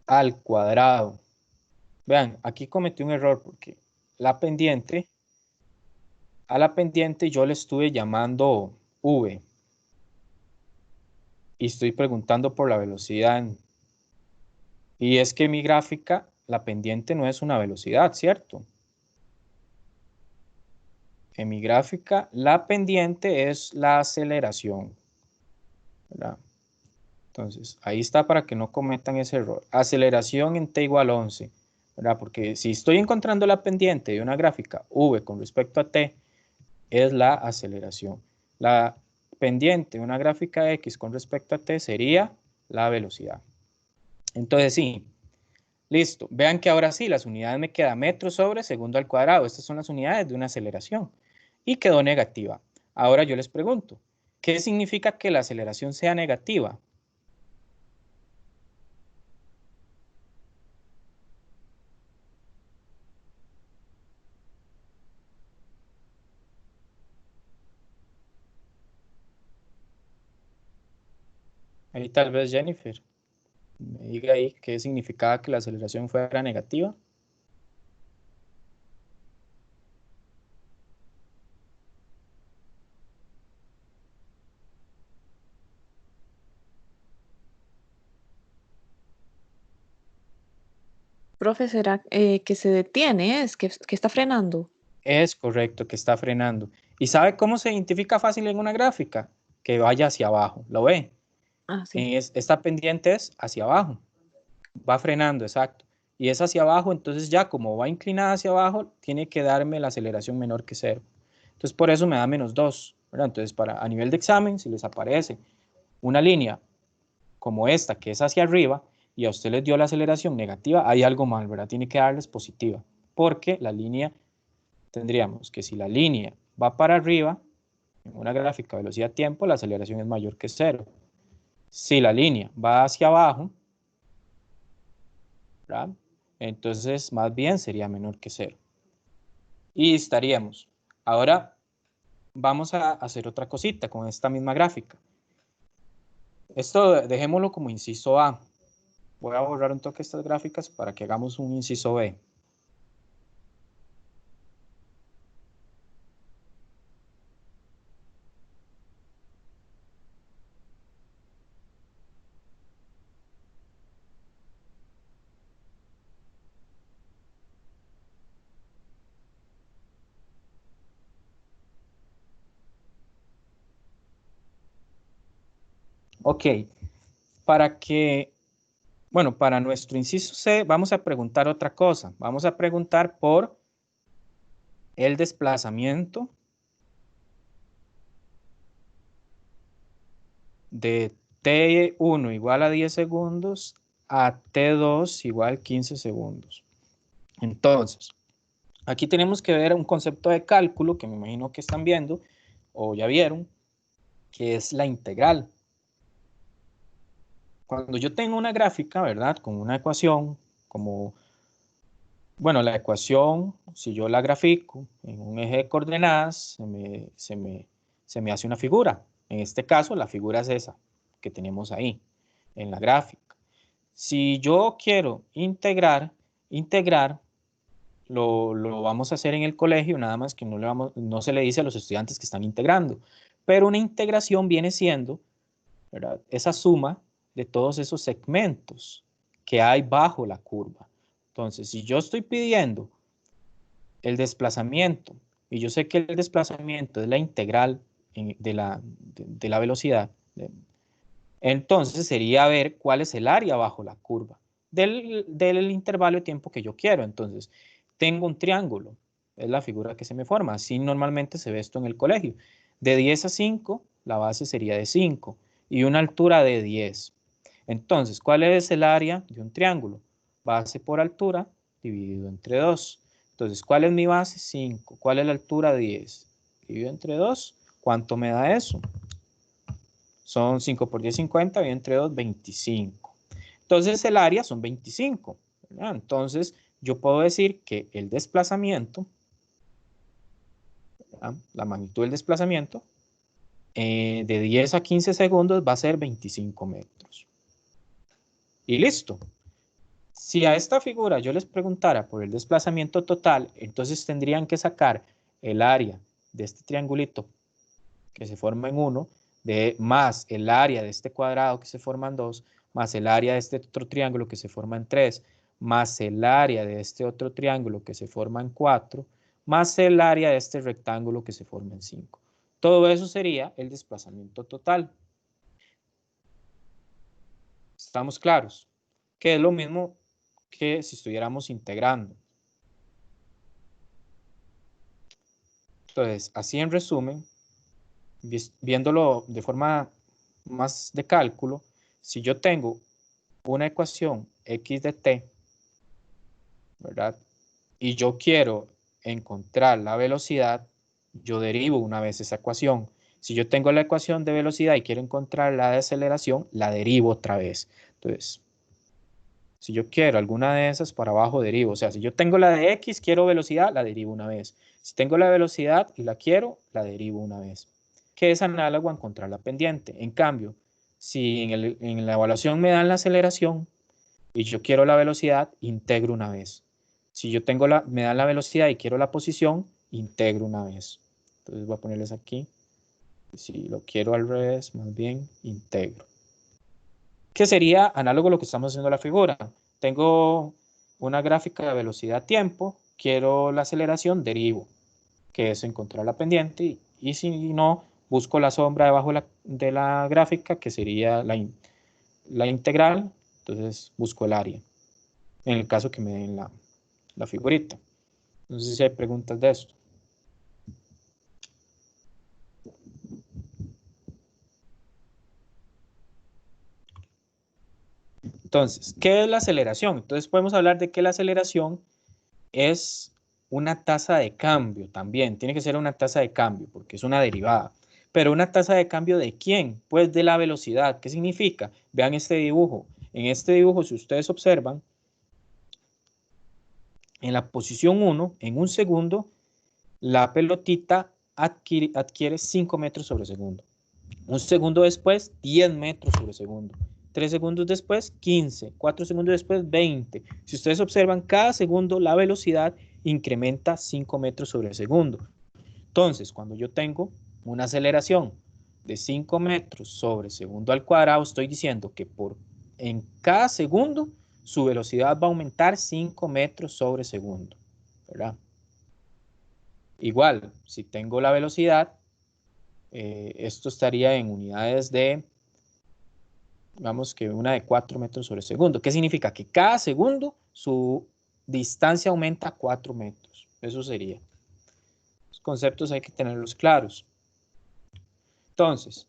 Al cuadrado. Vean, aquí cometí un error porque la pendiente, a la pendiente yo le estuve llamando V y estoy preguntando por la velocidad. Y es que mi gráfica, la pendiente no es una velocidad, ¿cierto? En mi gráfica, la pendiente es la aceleración, ¿verdad? Entonces, ahí está para que no cometan ese error. Aceleración en t igual 11, ¿verdad? Porque si estoy encontrando la pendiente de una gráfica v con respecto a t, es la aceleración. La pendiente de una gráfica x con respecto a t sería la velocidad. Entonces, sí, listo. Vean que ahora sí, las unidades me quedan metros sobre segundo al cuadrado. Estas son las unidades de una aceleración. Y quedó negativa. Ahora yo les pregunto, ¿Qué significa que la aceleración sea negativa? Ahí tal vez Jennifer me diga ahí qué significaba que la aceleración fuera negativa. Profe, ¿será que se detiene? ¿Es que está frenando? Es correcto, que está frenando. ¿Y sabe cómo se identifica fácil en una gráfica? Que vaya hacia abajo. ¿Lo ve? Ah, sí. Esta pendiente es hacia abajo. Va frenando, exacto. Y es hacia abajo, entonces ya como va inclinada hacia abajo, tiene que darme la aceleración menor que cero. Entonces por eso me da -2, ¿verdad? Entonces a nivel de examen, si les aparece una línea como esta, que es hacia arriba, y a usted les dio la aceleración negativa, hay algo mal, ¿verdad? Tiene que darles positiva, porque la línea, tendríamos que si la línea va para arriba, en una gráfica velocidad-tiempo, la aceleración es mayor que cero. Si la línea va hacia abajo, ¿verdad? Entonces más bien sería menor que cero. Y estaríamos. Ahora vamos a hacer otra cosita con esta misma gráfica. Esto dejémoslo como inciso A. Voy a borrar un toque estas gráficas para que hagamos un inciso B. Ok, para que, bueno, para nuestro inciso C vamos a preguntar otra cosa. Vamos a preguntar por el desplazamiento de T1 igual a 10 segundos a T2 igual 15 segundos. Entonces, aquí tenemos que ver un concepto de cálculo que me imagino que están viendo o ya vieron, que es la integral. Cuando yo tengo una gráfica, ¿verdad? Con una ecuación, como, bueno, la ecuación, si yo la grafico en un eje de coordenadas, se me hace una figura. En este caso, la figura es esa que tenemos ahí, en la gráfica. Si yo quiero integrar, lo vamos a hacer en el colegio, nada más que no se le dice a los estudiantes que están integrando. Pero una integración viene siendo, ¿verdad?, esa suma de todos esos segmentos que hay bajo la curva. Entonces, si yo estoy pidiendo el desplazamiento, y yo sé que el desplazamiento es la integral de la velocidad, entonces sería ver cuál es el área bajo la curva del intervalo de tiempo que yo quiero. Entonces, tengo un triángulo, es la figura que se me forma. Así normalmente se ve esto en el colegio. De 10 a 5, la base sería de 5 y una altura de 10. Entonces, ¿cuál es el área de un triángulo? Base por altura dividido entre 2. Entonces, ¿cuál es mi base? 5. ¿Cuál es la altura? 10. Dividido entre 2. ¿Cuánto me da eso? Son 5 por 10, 50, y entre 2, 25. Entonces el área son 25, ¿verdad? Entonces yo puedo decir que el desplazamiento, ¿verdad?, la magnitud del desplazamiento, de 10 a 15 segundos va a ser 25 metros. Y listo. Si a esta figura yo les preguntara por el desplazamiento total, entonces tendrían que sacar el área de este triangulito que se forma en 1, más el área de este cuadrado que se forma en 2, más el área de este otro triángulo que se forma en 3, más el área de este otro triángulo que se forma en 4, más el área de este rectángulo que se forma en 5. Todo eso sería el desplazamiento total. ¿Estamos claros? Que es lo mismo que si estuviéramos integrando. Entonces, así en resumen, viéndolo de forma más de cálculo, si yo tengo una ecuación x de t, ¿verdad?, y yo quiero encontrar la velocidad, yo derivo una vez esa ecuación. Si yo tengo la ecuación de velocidad y quiero encontrar la de aceleración, la derivo otra vez. Entonces, si yo quiero alguna de esas, para abajo derivo. O sea, si yo tengo la de X, quiero velocidad, la derivo una vez. Si tengo la velocidad y la quiero, la derivo una vez. Que es análogo a encontrar la pendiente. En cambio, si en la evaluación me dan la aceleración y yo quiero la velocidad, integro una vez. Si yo me dan la velocidad y quiero la posición, integro una vez. Entonces voy a ponerles aquí. Si lo quiero al revés, más bien integro. Que sería análogo a lo que estamos haciendo en la figura. Tengo una gráfica de velocidad-tiempo, quiero la aceleración, derivo, que es encontrar la pendiente, y si no, busco la sombra debajo de la gráfica, que sería la integral, entonces busco el área, en el caso que me den la figurita. No sé si hay preguntas de esto. Entonces, ¿qué es la aceleración? Entonces podemos hablar de que la aceleración es una tasa de cambio también. Tiene que ser una tasa de cambio porque es una derivada. Pero una tasa de cambio ¿de quién? Pues de la velocidad. ¿Qué significa? Vean este dibujo. En este dibujo, si ustedes observan, en la posición 1, en un segundo, la pelotita adquiere 5 metros sobre segundo. Un segundo después, 10 metros sobre segundo. 3 segundos después, 15. 4 segundos después, 20. Si ustedes observan, cada segundo la velocidad incrementa 5 metros sobre segundo. Entonces, cuando yo tengo una aceleración de 5 metros sobre segundo al cuadrado, estoy diciendo que en cada segundo su velocidad va a aumentar 5 metros sobre segundo, ¿verdad? Igual, si tengo la velocidad, esto estaría en unidades de, digamos que una de 4 metros sobre segundo. ¿Qué significa? Que cada segundo su distancia aumenta 4 metros. Eso sería. Los conceptos hay que tenerlos claros. Entonces,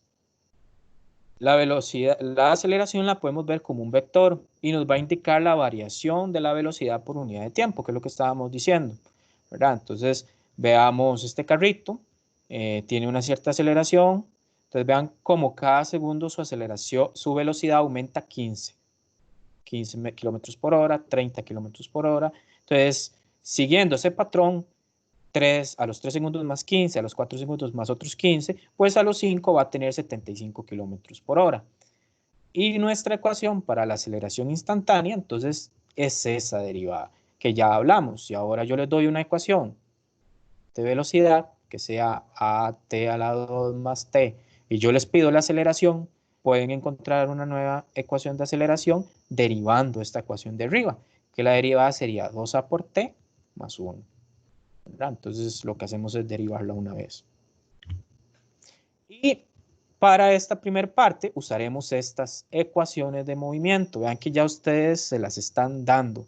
la velocidad, la aceleración la podemos ver como un vector y nos va a indicar la variación de la velocidad por unidad de tiempo, que es lo que estábamos diciendo, ¿verdad? Entonces, veamos este carrito, tiene una cierta aceleración. Entonces, vean cómo cada segundo su aceleración, su velocidad aumenta 15 kilómetros por hora, 30 kilómetros por hora. Entonces, siguiendo ese patrón, a los 3 segundos más 15, a los 4 segundos más otros 15, pues a los 5 va a tener 75 kilómetros por hora. Y nuestra ecuación para la aceleración instantánea, entonces, es esa derivada que ya hablamos. Y ahora yo les doy una ecuación de velocidad que sea AT a la 2 más T, y yo les pido la aceleración, pueden encontrar una nueva ecuación de aceleración derivando esta ecuación de arriba, que la derivada sería 2A por T más 1. ¿Verdad? Entonces lo que hacemos es derivarla una vez. Y para esta primera parte usaremos estas ecuaciones de movimiento. Vean que ya ustedes se las están dando.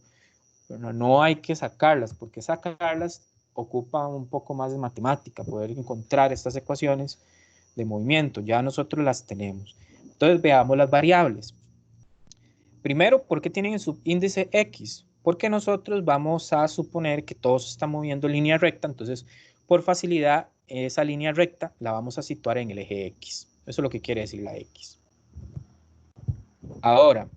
Bueno, no hay que sacarlas, porque sacarlas ocupa un poco más de matemática, poder encontrar estas ecuaciones de movimiento. Ya nosotros las tenemos. Entonces veamos las variables. Primero, ¿por qué tienen el subíndice X? Porque nosotros vamos a suponer que todo se está moviendo en línea recta, entonces por facilidad esa línea recta la vamos a situar en el eje X. Eso es lo que quiere decir la X. Ahora,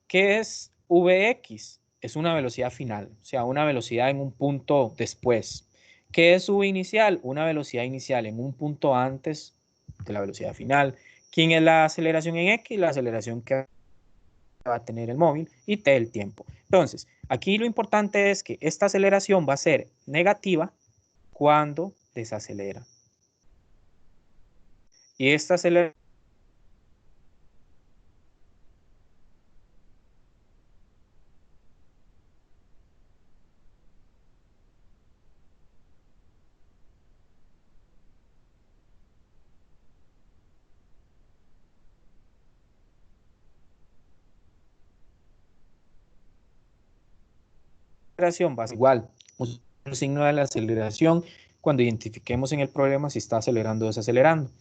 ¿qué es Vx? Es una velocidad final, o sea, una velocidad en un punto después. ¿Qué es V inicial? Una velocidad inicial en un punto antes de la velocidad final. ¿Quién es la aceleración en X? La aceleración que va a tener el móvil, y T el tiempo. Entonces, aquí lo importante es que esta aceleración va a ser negativa cuando desacelera. Y esta aceleración va a ser igual. El signo de la aceleración cuando identifiquemos en el problema si está acelerando o desacelerando.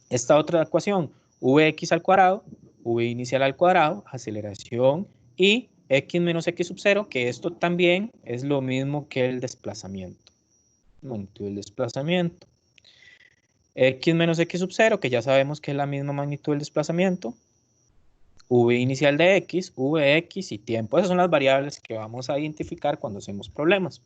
Esta otra ecuación, Vx al cuadrado, V inicial al cuadrado, aceleración, y x menos x sub 0, que esto también es lo mismo que el desplazamiento. Magnitud del desplazamiento. X menos X sub 0, que ya sabemos que es la misma magnitud del desplazamiento. V inicial de X, Vx y tiempo. Esas son las variables que vamos a identificar cuando hacemos problemas.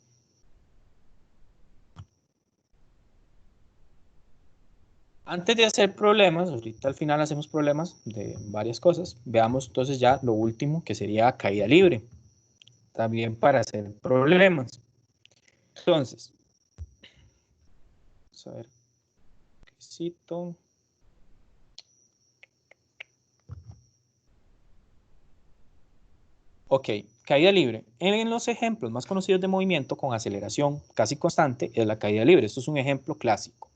Antes de hacer problemas, ahorita al final hacemos problemas de varias cosas. Veamos entonces ya lo último, que sería caída libre. También para hacer problemas. Entonces, vamos a ver. Requisito. Ok, caída libre. En los ejemplos más conocidos de movimiento con aceleración casi constante es la caída libre. Esto es un ejemplo clásico.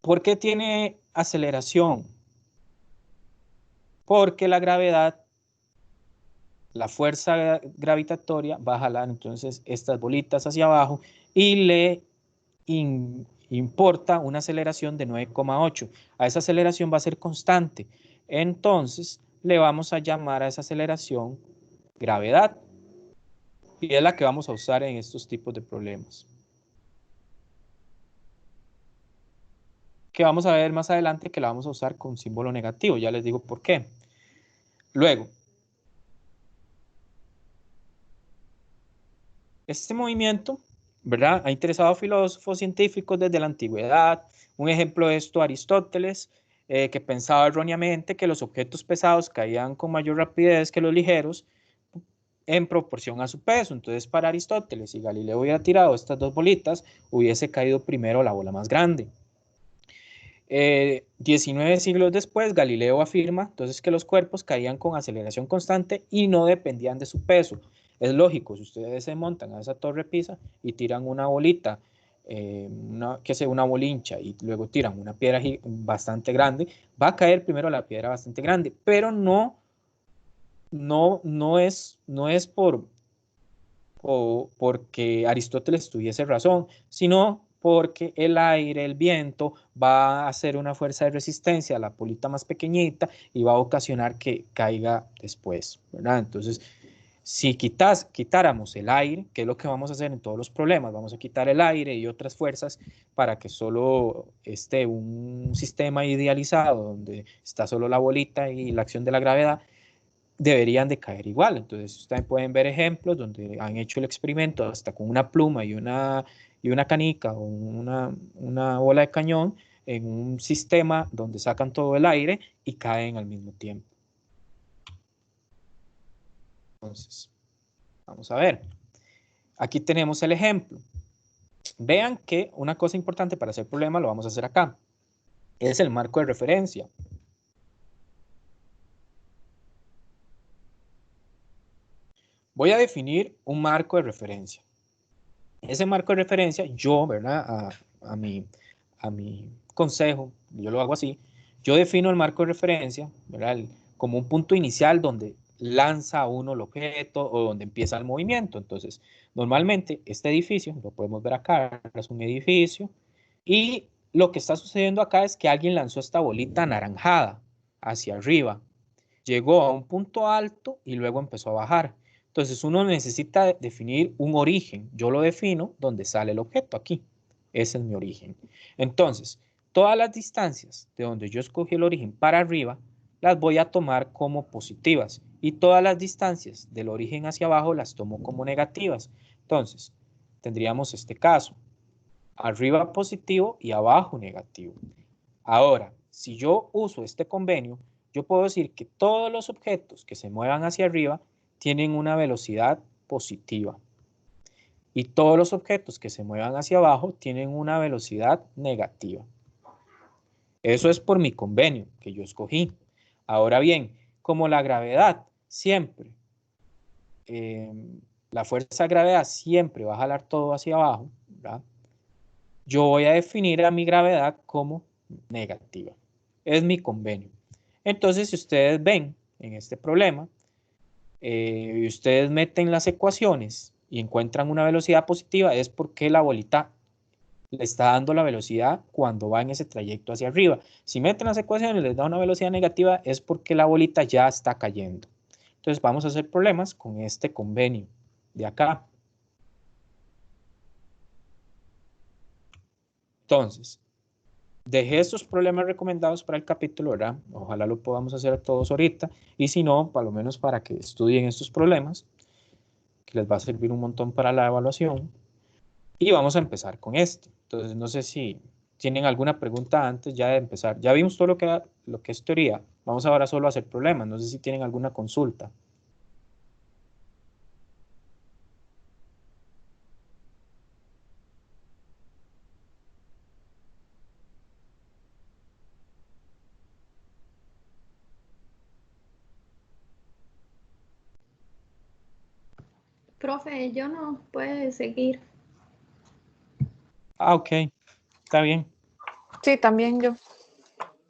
¿Por qué tiene aceleración? Porque la gravedad, la fuerza gravitatoria va a jalar entonces estas bolitas hacia abajo y le importa una aceleración de 9,8. A esa aceleración va a ser constante. Entonces le vamos a llamar a esa aceleración gravedad. Y es la que vamos a usar en estos tipos de problemas. Que vamos a ver más adelante que la vamos a usar con símbolo negativo. Ya les digo por qué. Luego, este movimiento, ¿verdad? Ha interesado a filósofos científicos desde la antigüedad. Un ejemplo de esto, Aristóteles, que pensaba erróneamente que los objetos pesados caían con mayor rapidez que los ligeros en proporción a su peso. Entonces, para Aristóteles, si Galileo hubiera tirado estas dos bolitas, hubiese caído primero la bola más grande. 19 siglos después, Galileo afirma entonces que los cuerpos caían con aceleración constante y no dependían de su peso. Es lógico, si ustedes se montan a esa torre Pisa y tiran una bolita, una bolincha, y luego tiran una piedra bastante grande, va a caer primero la piedra bastante grande, pero no es porque Aristóteles tuviese razón, sino porque el aire, el viento, va a hacer una fuerza de resistencia a la bolita más pequeñita y va a ocasionar que caiga después, ¿verdad? Entonces, si quitáramos el aire, que es lo que vamos a hacer en todos los problemas, vamos a quitar el aire y otras fuerzas para que solo esté un sistema idealizado donde está solo la bolita y la acción de la gravedad, deberían de caer igual. Entonces, ustedes pueden ver ejemplos donde han hecho el experimento hasta con una pluma y una canica o una bola de cañón en un sistema donde sacan todo el aire y caen al mismo tiempo. Entonces, vamos a ver. Aquí tenemos el ejemplo. Vean que una cosa importante para hacer problema lo vamos a hacer acá. Es el marco de referencia. Voy a definir un marco de referencia. Ese marco de referencia, yo, ¿verdad? A mi consejo, yo lo hago así, yo defino el marco de referencia, ¿verdad? Como un punto inicial donde lanza uno el objeto o donde empieza el movimiento. Entonces, normalmente este edificio, lo podemos ver acá, es un edificio, y lo que está sucediendo acá es que alguien lanzó esta bolita anaranjada hacia arriba, llegó a un punto alto y luego empezó a bajar. Entonces uno necesita definir un origen. Yo lo defino donde sale el objeto, aquí. Ese es mi origen. Entonces, todas las distancias de donde yo escogí el origen para arriba, las voy a tomar como positivas. Y todas las distancias del origen hacia abajo las tomo como negativas. Entonces, tendríamos este caso. Arriba positivo y abajo negativo. Ahora, si yo uso este convenio, yo puedo decir que todos los objetos que se muevan hacia arriba tienen una velocidad positiva y todos los objetos que se muevan hacia abajo tienen una velocidad negativa. Eso es por mi convenio que yo escogí. Ahora bien, como la gravedad siempre, la fuerza de gravedad siempre va a jalar todo hacia abajo, ¿verdad? Yo voy a definir a mi gravedad como negativa. Es mi convenio. Entonces, si ustedes ven en este problema, y ustedes meten las ecuaciones y encuentran una velocidad positiva, es porque la bolita le está dando la velocidad cuando va en ese trayecto hacia arriba. Si meten las ecuaciones y les da una velocidad negativa, es porque la bolita ya está cayendo. Entonces, vamos a hacer problemas con este convenio de acá. Entonces, dejé estos problemas recomendados para el capítulo, ¿verdad? Ojalá lo podamos hacer todos ahorita, y si no, por lo menos para que estudien estos problemas, que les va a servir un montón para la evaluación. Y vamos a empezar con este. Entonces, no sé si tienen alguna pregunta antes ya de empezar. Ya vimos todo lo que es teoría. Vamos ahora solo a hacer problemas. No sé si tienen alguna consulta. Profe, yo no puede seguir. Ah, ok. Está bien. Sí, también yo.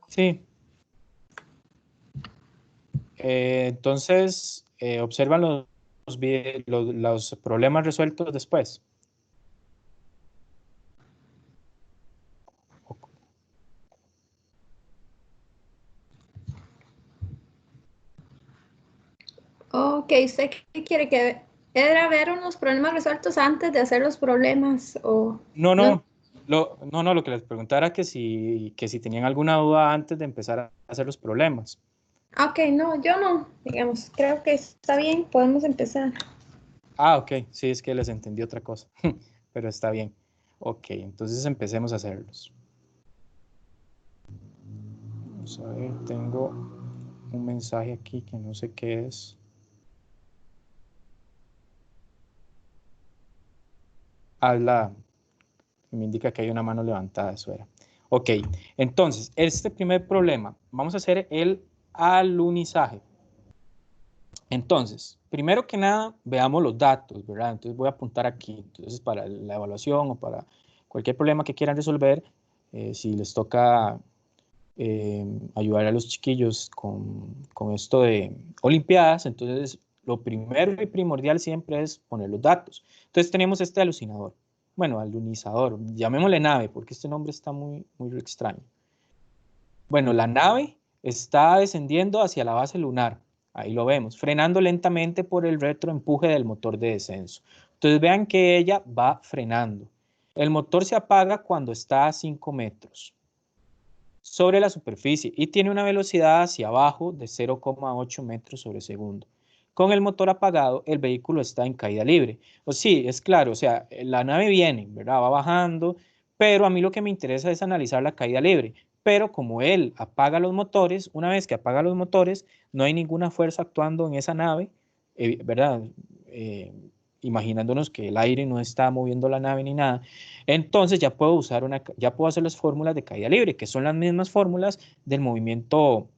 Sí. Entonces, observan los problemas resueltos después. Ok, ¿usted qué quiere que era ver unos problemas resueltos antes de hacer los problemas o No, no? no. Lo que les preguntara era que si tenían alguna duda antes de empezar a hacer los problemas. Ok, no, yo no, digamos, creo que está bien, podemos empezar. Ah, ok. Sí, es que les entendí otra cosa. Pero está bien. Ok, entonces empecemos a hacerlos. Vamos a ver, tengo un mensaje aquí que no sé qué es. Me indica que hay una mano levantada, eso era. Ok, entonces, este primer problema, vamos a hacer el alunizaje. Entonces, primero que nada, veamos los datos, ¿verdad? Entonces voy a apuntar aquí. Entonces, para la evaluación o para cualquier problema que quieran resolver, si les toca ayudar a los chiquillos con esto de Olimpiadas, entonces lo primero y primordial siempre es poner los datos. Entonces tenemos este alucinador, bueno, alunizador, llamémosle nave, porque este nombre está muy extraño. Bueno, la nave está descendiendo hacia la base lunar, ahí lo vemos, frenando lentamente por el retroempuje del motor de descenso. Entonces vean que ella va frenando. El motor se apaga cuando está a 5 metros sobre la superficie y tiene una velocidad hacia abajo de 0,8 metros sobre segundo. Con el motor apagado, el vehículo está en caída libre. O sí, es claro, o sea, la nave viene, ¿verdad? Va bajando, pero a mí lo que me interesa es analizar la caída libre. Pero como él apaga los motores, una vez que apaga los motores, no hay ninguna fuerza actuando en esa nave, ¿verdad? Eh, Imaginándonos que el aire no está moviendo la nave ni nada, entonces ya puedo hacer las fórmulas de caída libre, que son las mismas fórmulas del movimiento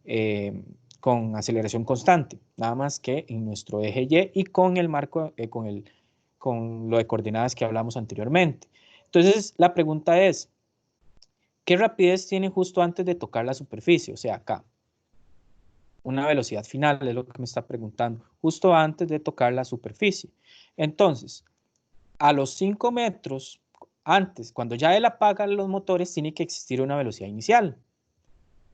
eh, con aceleración constante, nada más que en nuestro eje Y y con el marco, con lo de coordenadas que hablamos anteriormente. Entonces, la pregunta es, ¿qué rapidez tiene justo antes de tocar la superficie? O sea, acá, una velocidad final es lo que me está preguntando, justo antes de tocar la superficie. Entonces, a los 5 metros antes, cuando ya él apaga los motores, tiene que existir una velocidad inicial.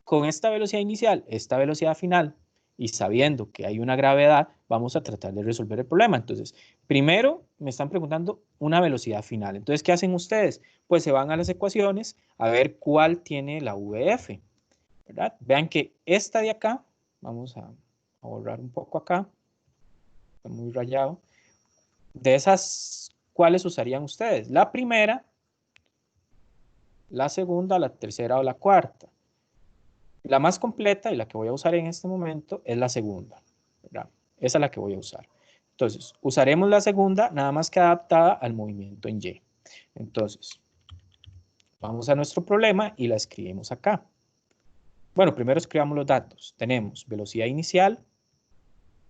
Con esta velocidad inicial, esta velocidad final, y sabiendo que hay una gravedad, vamos a tratar de resolver el problema. Entonces, primero me están preguntando una velocidad final. Entonces, ¿qué hacen ustedes? Pues se van a las ecuaciones a ver cuál tiene la VF, ¿verdad? Vean que esta de acá, vamos a borrar un poco acá, está muy rayado. De esas, ¿cuáles usarían ustedes? La primera, la segunda, la tercera o la cuarta. La más completa y la que voy a usar en este momento es la segunda, ¿verdad? Esa es la que voy a usar. Entonces, usaremos la segunda nada más que adaptada al movimiento en Y. Entonces, vamos a nuestro problema y la escribimos acá. Bueno, primero escribamos los datos. Tenemos velocidad inicial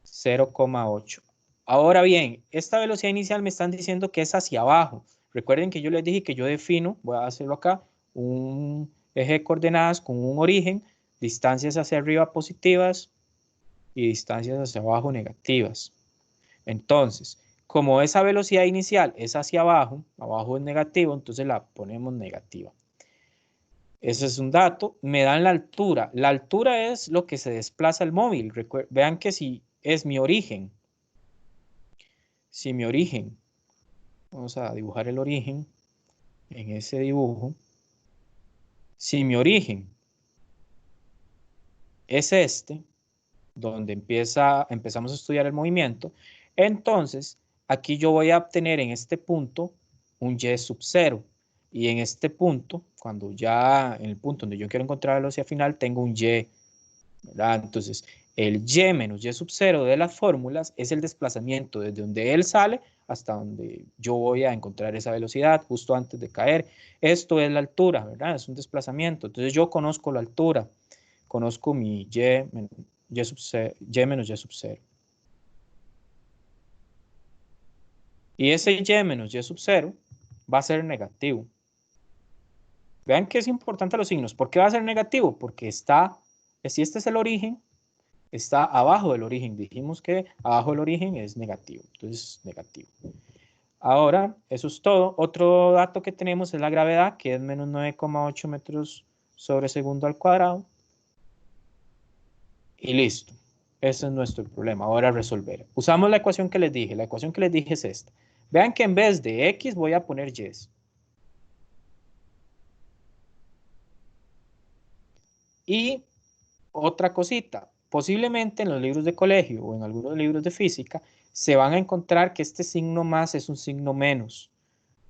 0,8. Ahora bien, esta velocidad inicial me están diciendo que es hacia abajo. Recuerden que yo les dije que yo defino, voy a hacerlo acá, un eje de coordenadas con un origen, distancias hacia arriba positivas y distancias hacia abajo negativas. Entonces, como esa velocidad inicial es hacia abajo, abajo es negativo, entonces la ponemos negativa. Ese es un dato. Me dan la altura. La altura es lo que se desplaza el móvil. Vean que si es mi origen, vamos a dibujar el origen en ese dibujo. Si mi origen es este, donde empezamos a estudiar el movimiento, entonces aquí yo voy a obtener en este punto un y sub 0. Y en este punto, cuando ya en el punto donde yo quiero encontrar la velocidad final, tengo un y, ¿verdad? Entonces, el y menos y sub 0 de las fórmulas es el desplazamiento desde donde él sale hasta donde yo voy a encontrar esa velocidad justo antes de caer. Esto es la altura, ¿verdad? Es un desplazamiento. Entonces, yo conozco la altura, conozco mi y menos y sub 0. Y ese y menos y sub 0 va a ser negativo. Vean que es importante los signos. ¿Por qué va a ser negativo? Porque si este es el origen, está abajo del origen. Dijimos que abajo del origen es negativo. Entonces, negativo. Ahora, eso es todo. Otro dato que tenemos es la gravedad, que es menos 9,8 metros sobre segundo al cuadrado. Y listo. Ese es nuestro problema. Ahora resolver. Usamos la ecuación que les dije. La ecuación que les dije es esta. Vean que en vez de X voy a poner Y. Y otra cosita. Posiblemente en los libros de colegio o en algunos libros de física se van a encontrar que este signo más es un signo menos,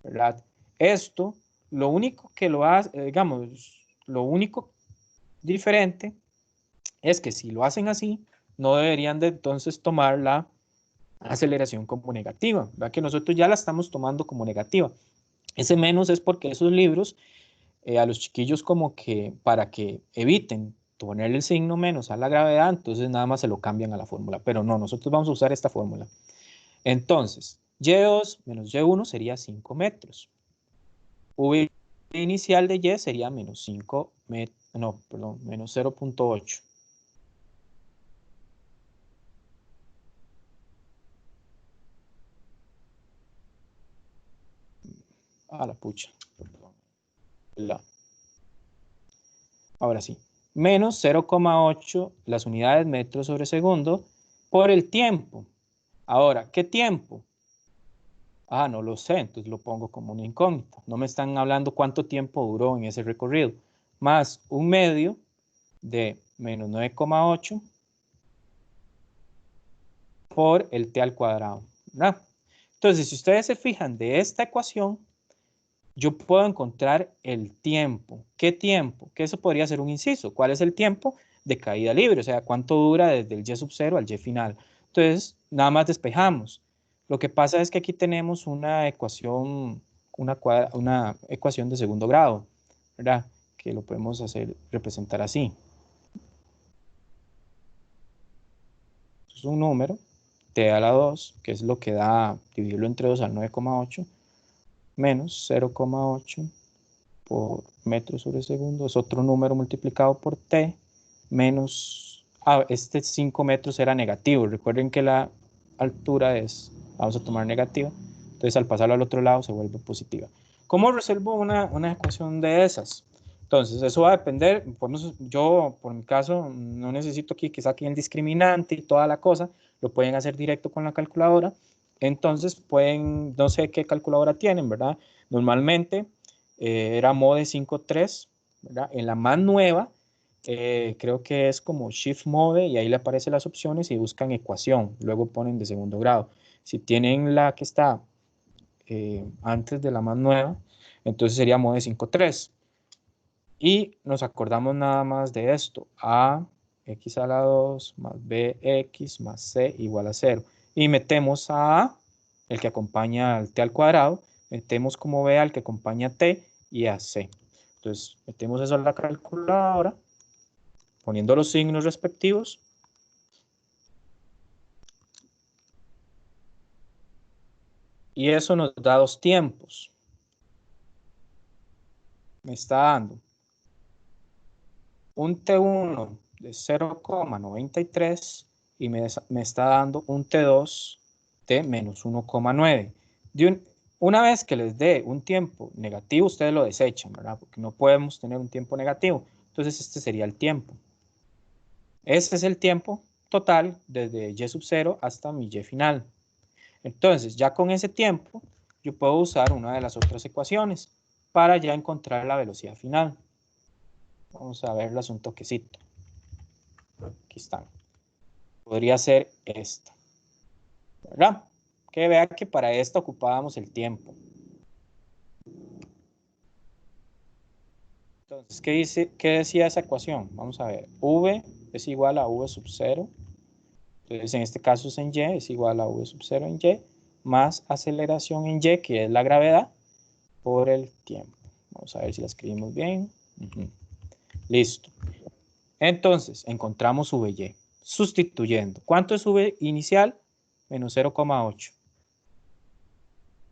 ¿verdad? Esto, lo único que lo hace, digamos, lo único diferente es que si lo hacen así, no deberían de entonces tomar la aceleración como negativa, ¿verdad? Que nosotros ya la estamos tomando como negativa. Ese menos es porque esos libros a los chiquillos como que para que eviten ponerle el signo menos a la gravedad, entonces nada más se lo cambian a la fórmula, pero no, nosotros vamos a usar esta fórmula. Entonces, Y2 menos Y1 sería 5 metros. V inicial de Y sería menos 5 metros, no, perdón, menos 0,8. A la pucha, perdón. Ahora sí, menos 0,8 las unidades metros sobre segundo por el tiempo. Ahora, ¿qué tiempo? Ah, no lo sé, entonces lo pongo como una incógnita. No me están hablando cuánto tiempo duró en ese recorrido. Más un medio de menos 9,8 por el t al cuadrado, ¿verdad? Entonces, si ustedes se fijan de esta ecuación, yo puedo encontrar el tiempo. ¿Qué tiempo? Que eso podría ser un inciso. ¿Cuál es el tiempo de caída libre? O sea, ¿cuánto dura desde el y sub 0 al y final? Entonces, nada más despejamos. Lo que pasa es que aquí tenemos una ecuación, una ecuación de segundo grado, ¿verdad? Que lo podemos representar así. Es un número, t a la 2, que es lo que da, dividirlo entre 2 al 9,8, menos 0,8 por metro sobre segundo, es otro número multiplicado por t, menos, este 5 metros era negativo, recuerden que la altura es, vamos a tomar negativa, entonces al pasarlo al otro lado se vuelve positiva. ¿Cómo resuelvo una ecuación de esas? Entonces eso va a depender, yo por mi caso no necesito aquí que saquen el discriminante y toda la cosa, lo pueden hacer directo con la calculadora, entonces pueden, no sé qué calculadora tienen, ¿verdad? Normalmente era Mode 5.3, ¿verdad? En la más nueva, creo que es como Shift Mode y ahí le aparecen las opciones y buscan ecuación, luego ponen de segundo grado. Si tienen la que está antes de la más nueva, entonces sería Mode 5.3. Y nos acordamos nada más de esto, a x a la 2 más bx más c igual a 0. Y metemos a, el que acompaña al t al cuadrado, metemos como b al que acompaña a t y a c. Entonces, metemos eso en la calculadora, poniendo los signos respectivos. Y eso nos da dos tiempos. Me está dando un T1 de 0,93 y me está dando un T2 de menos 1,9. Una vez que les dé un tiempo negativo, ustedes lo desechan, ¿verdad? Porque no podemos tener un tiempo negativo. Entonces, este sería el tiempo. Este es el tiempo total desde y sub 0 hasta mi y final. Entonces, ya con ese tiempo, yo puedo usar una de las otras ecuaciones para ya encontrar la velocidad final. Vamos a verlas un toquecito. Aquí están. Podría ser esta, ¿verdad? Que vea que para esta ocupábamos el tiempo. Entonces, ¿qué decía esa ecuación? Vamos a ver. V es igual a V sub 0. Entonces, en este caso es en Y, es igual a V sub 0 en Y, más aceleración en Y, que es la gravedad, por el tiempo. Vamos a ver si la escribimos bien. Listo. Entonces, encontramos VY. Sustituyendo. ¿Cuánto es V inicial? Menos 0,8.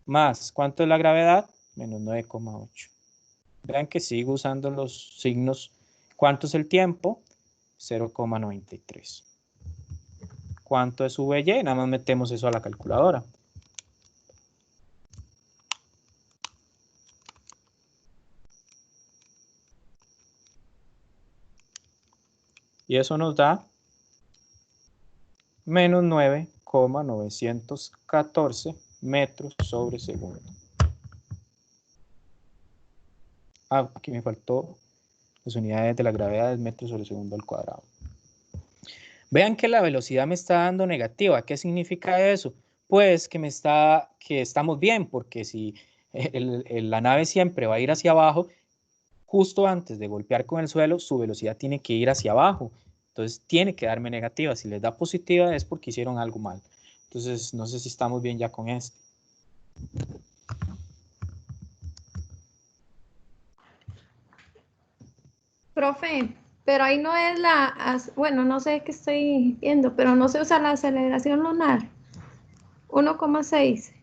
Más, ¿cuánto es la gravedad? Menos 9,8. Vean que sigo usando los signos. ¿Cuánto es el tiempo? 0,93. ¿Cuánto es VY? Nada más metemos eso a la calculadora. Y eso nos da menos 9,914 metros sobre segundo. Ah, aquí me faltó las unidades de la gravedad del metro sobre segundo al cuadrado. Vean que la velocidad me está dando negativa. ¿Qué significa eso? Pues que estamos bien, porque si la nave siempre va a ir hacia abajo, justo antes de golpear con el suelo, su velocidad tiene que ir hacia abajo. Entonces tiene que darme negativa. Si les da positiva es porque hicieron algo mal. Entonces no sé si estamos bien ya con esto. Profe, pero ahí no es bueno, no sé qué estoy viendo, pero no se usa la aceleración lunar. 1,6.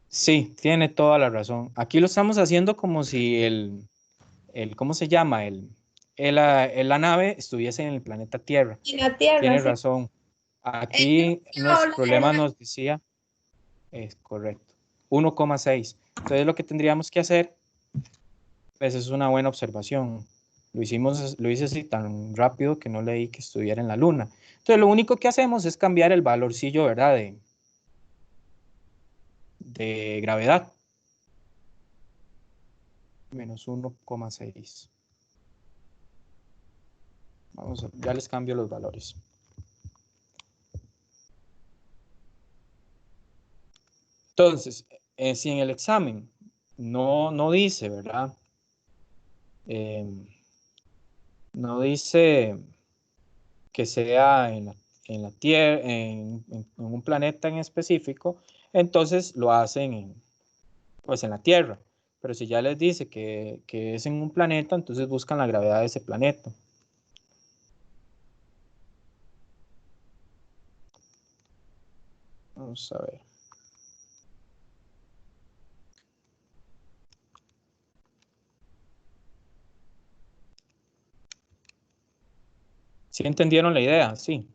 Sí, tiene toda la razón. Aquí lo estamos haciendo como si ¿cómo se llama? La nave estuviese en el planeta Tierra. Y la Tierra, Tiene sí. razón. Aquí nuestro problema nos decía, es correcto, 1,6. Entonces lo que tendríamos que hacer, pues es una buena observación. Lo hice así tan rápido que no leí que estuviera en la luna. Entonces lo único que hacemos es cambiar el valorcillo, ¿verdad? De gravedad. Menos 1,6. Ya les cambio los valores. Entonces, si en el examen no dice, ¿verdad? No dice que sea en la Tierra, en un planeta en específico, entonces lo hacen pues en la Tierra. Pero si ya les dice que es en un planeta, entonces buscan la gravedad de ese planeta. Vamos a ver. ¿Sí entendieron la idea? Sí.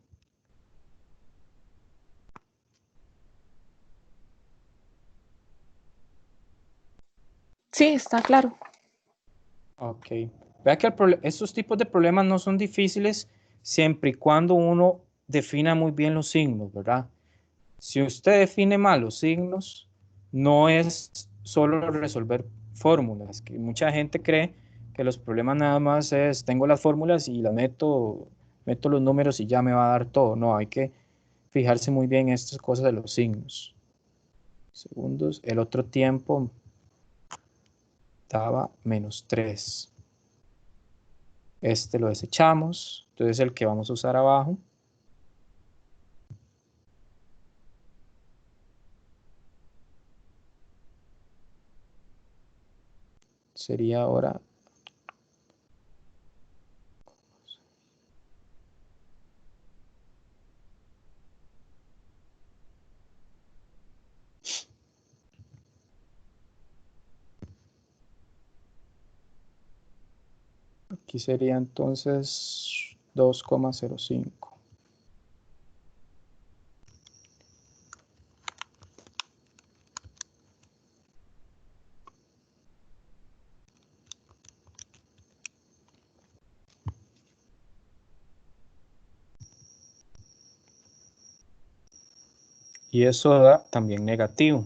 Sí, está claro. Ok. Vea que estos tipos de problemas no son difíciles siempre y cuando uno defina muy bien los signos, ¿verdad? Si usted define mal los signos, no es solo resolver fórmulas, que mucha gente cree que los problemas nada más es, tengo las fórmulas y las meto los números y ya me va a dar todo. No, hay que fijarse muy bien en estas cosas de los signos. Segundos, el otro tiempo daba menos 3. Este lo desechamos, entonces el que vamos a usar abajo sería ahora aquí sería entonces 2,05. Y eso da también negativo.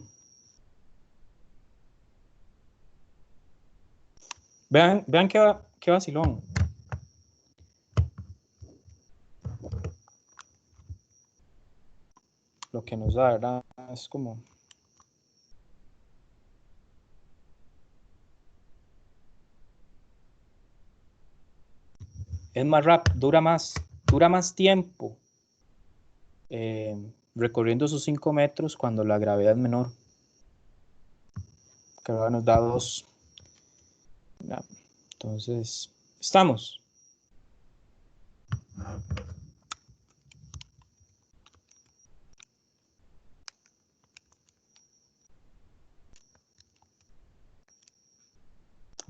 Vean qué vacilón. lo que nos da, ¿verdad? Es como... Es más rápido, dura más tiempo recorriendo esos 5 metros cuando la gravedad es menor. Que ahora nos da 2. Entonces, estamos.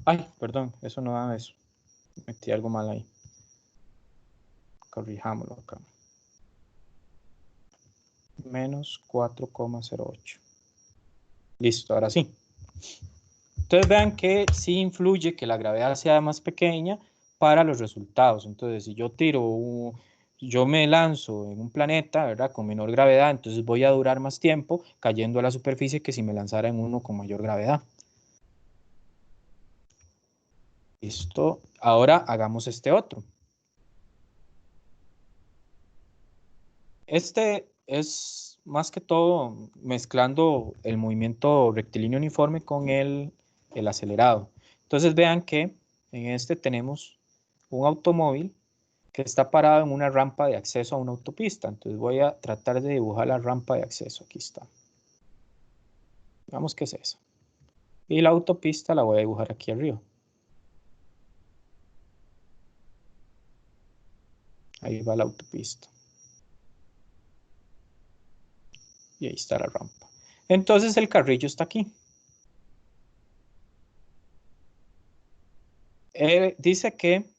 Ay, perdón, eso no da eso. Metí algo mal ahí. Corrijámoslo acá. Menos 4,08. Listo, ahora sí. Entonces vean que sí influye que la gravedad sea más pequeña para los resultados. Entonces, si yo yo me lanzo en un planeta, ¿verdad? Con menor gravedad, entonces voy a durar más tiempo cayendo a la superficie que si me lanzara en uno con mayor gravedad. Listo. Ahora hagamos este otro. Este es más que todo mezclando el movimiento rectilíneo uniforme con el acelerado. Entonces vean que en este tenemos un automóvil que está parado en una rampa de acceso a una autopista. Entonces voy a tratar de dibujar la rampa de acceso. Aquí está. Veamos qué es eso. Y la autopista la voy a dibujar aquí arriba. Ahí va la autopista. Y ahí está la rampa. Entonces el carrillo está aquí. Dice que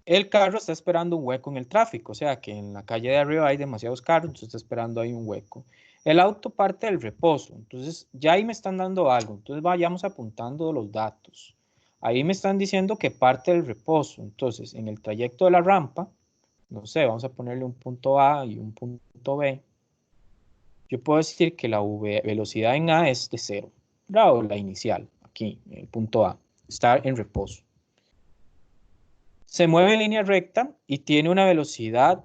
el carro está esperando un hueco en el tráfico, o sea que en la calle de arriba hay demasiados carros, entonces está esperando ahí un hueco. El auto parte del reposo, entonces ya ahí me están dando algo, entonces vayamos apuntando los datos. Ahí me están diciendo que parte del reposo, entonces en el trayecto de la rampa, no sé, vamos a ponerle un punto A y un punto B. Yo puedo decir que la velocidad en A es de 0, o la inicial, aquí, en el punto A, está en reposo. Se mueve en línea recta y tiene una velocidad.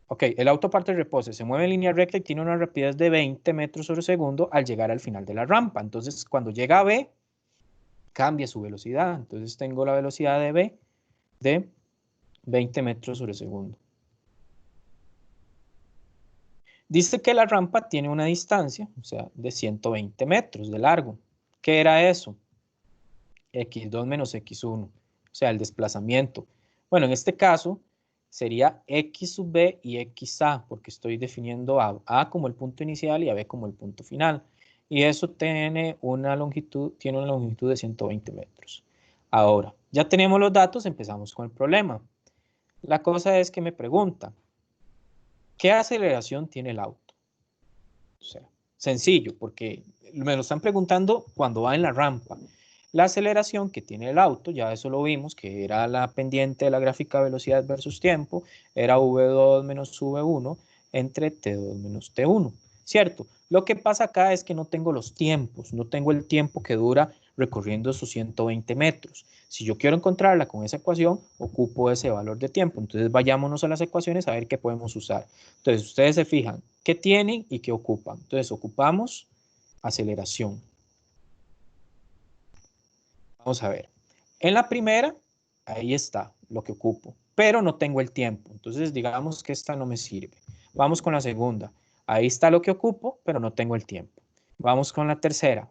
Ok, el auto parte del reposo, se mueve en línea recta y tiene una rapidez de 20 metros sobre segundo al llegar al final de la rampa. Entonces, cuando llega a B, cambia su velocidad. Entonces, tengo la velocidad de B de 20 metros sobre segundo. Dice que la rampa tiene una distancia, o sea, de 120 metros de largo. ¿Qué era eso? X2 menos X1, o sea, el desplazamiento. Bueno, en este caso sería X sub B y XA, porque estoy definiendo A como el punto inicial y a B como el punto final. Y eso tiene una longitud de 120 metros. Ahora, ya tenemos los datos, empezamos con el problema. La cosa es que me pregunta, ¿qué aceleración tiene el auto? O sea, sencillo, porque me lo están preguntando cuando va en la rampa. La aceleración que tiene el auto, ya eso lo vimos, que era la pendiente de la gráfica velocidad versus tiempo, era V2 menos V1 entre T2 menos T1, ¿cierto? Lo que pasa acá es que no tengo los tiempos, no tengo el tiempo que dura recorriendo esos 120 metros. Si yo quiero encontrarla con esa ecuación, ocupo ese valor de tiempo. Entonces vayámonos a las ecuaciones a ver qué podemos usar. Entonces ustedes se fijan, ¿qué tienen y qué ocupan? Entonces ocupamos aceleración. Vamos a ver. En la primera, ahí está lo que ocupo, pero no tengo el tiempo. Entonces, digamos que esta no me sirve. Vamos con la segunda. Ahí está lo que ocupo, pero no tengo el tiempo. Vamos con la tercera.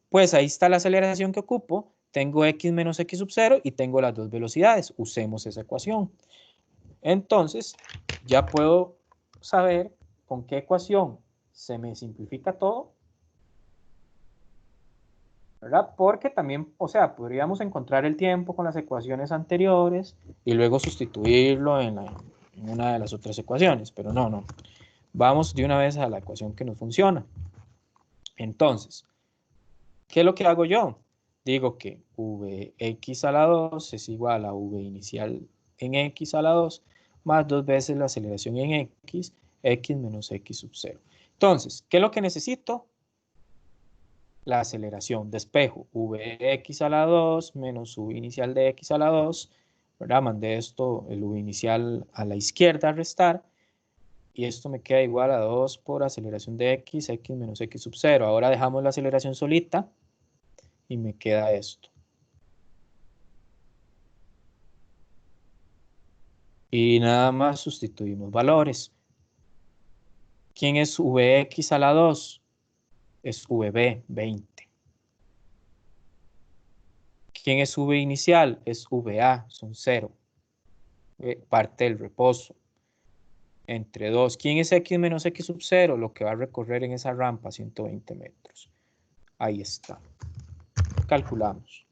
Pues ahí está la aceleración que ocupo. Tengo x menos x sub 0 y tengo las dos velocidades. Usemos esa ecuación. Entonces, ya puedo saber con qué ecuación se me simplifica todo, ¿verdad? Porque también, o sea, podríamos encontrar el tiempo con las ecuaciones anteriores y luego sustituirlo en una de las otras ecuaciones, pero no. Vamos de una vez a la ecuación que nos funciona. Entonces, ¿qué es lo que hago yo? Digo que Vx a la 2 es igual a V inicial en X a la 2 más 2 veces la aceleración en X menos X sub 0. Entonces, ¿qué es lo que necesito? La aceleración, despejo, Vx a la 2 menos U inicial de X a la 2, ¿verdad? Mandé esto, el U inicial a la izquierda a restar, Y esto me queda igual a 2 por aceleración de x menos x sub 0. Ahora dejamos la aceleración solita y me queda esto. Y nada más sustituimos valores. ¿Quién es Vx a la 2? Es Vb, 20. ¿Quién es V inicial? Es VA, son 0. Parte del reposo. Entre 2. ¿Quién es x menos x sub 0? Lo que va a recorrer en esa rampa, 120 metros. Ahí está. Calculamos.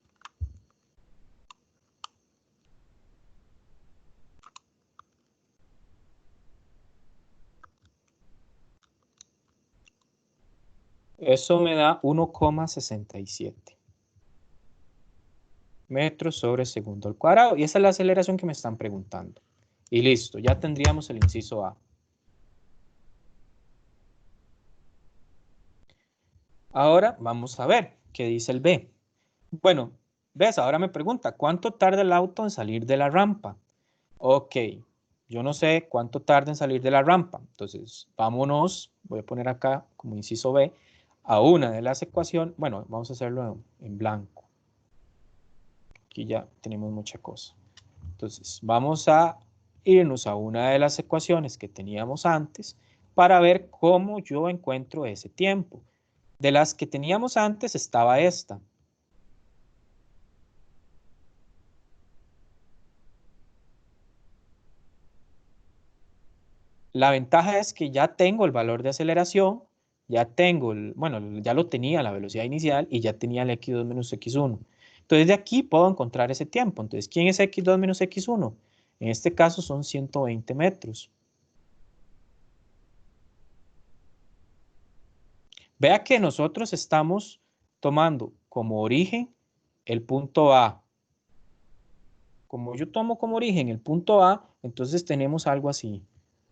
Eso me da 1,67 metros sobre segundo al cuadrado. Y esa es la aceleración que me están preguntando. Y listo, ya tendríamos el inciso A. Ahora vamos a ver qué dice el B. Bueno, ves, ahora me pregunta, ¿cuánto tarda el auto en salir de la rampa? Ok, yo no sé cuánto tarda en salir de la rampa. Entonces, vámonos, voy a poner acá como inciso B, a una de las ecuaciones. Bueno, vamos a hacerlo en blanco. Aquí ya tenemos mucha cosa. Entonces, vamos a irnos a una de las ecuaciones que teníamos antes para ver cómo yo encuentro ese tiempo. De las que teníamos antes estaba esta. La ventaja es que ya tengo el valor de aceleración, ya tengo, bueno, ya lo tenía la velocidad inicial y ya tenía el x2 menos x1. Entonces de aquí puedo encontrar ese tiempo. Entonces, ¿quién es x2 menos x1? En este caso son 120 metros. Vea que nosotros estamos tomando como origen el punto A. Como yo tomo como origen el punto A, entonces tenemos algo así,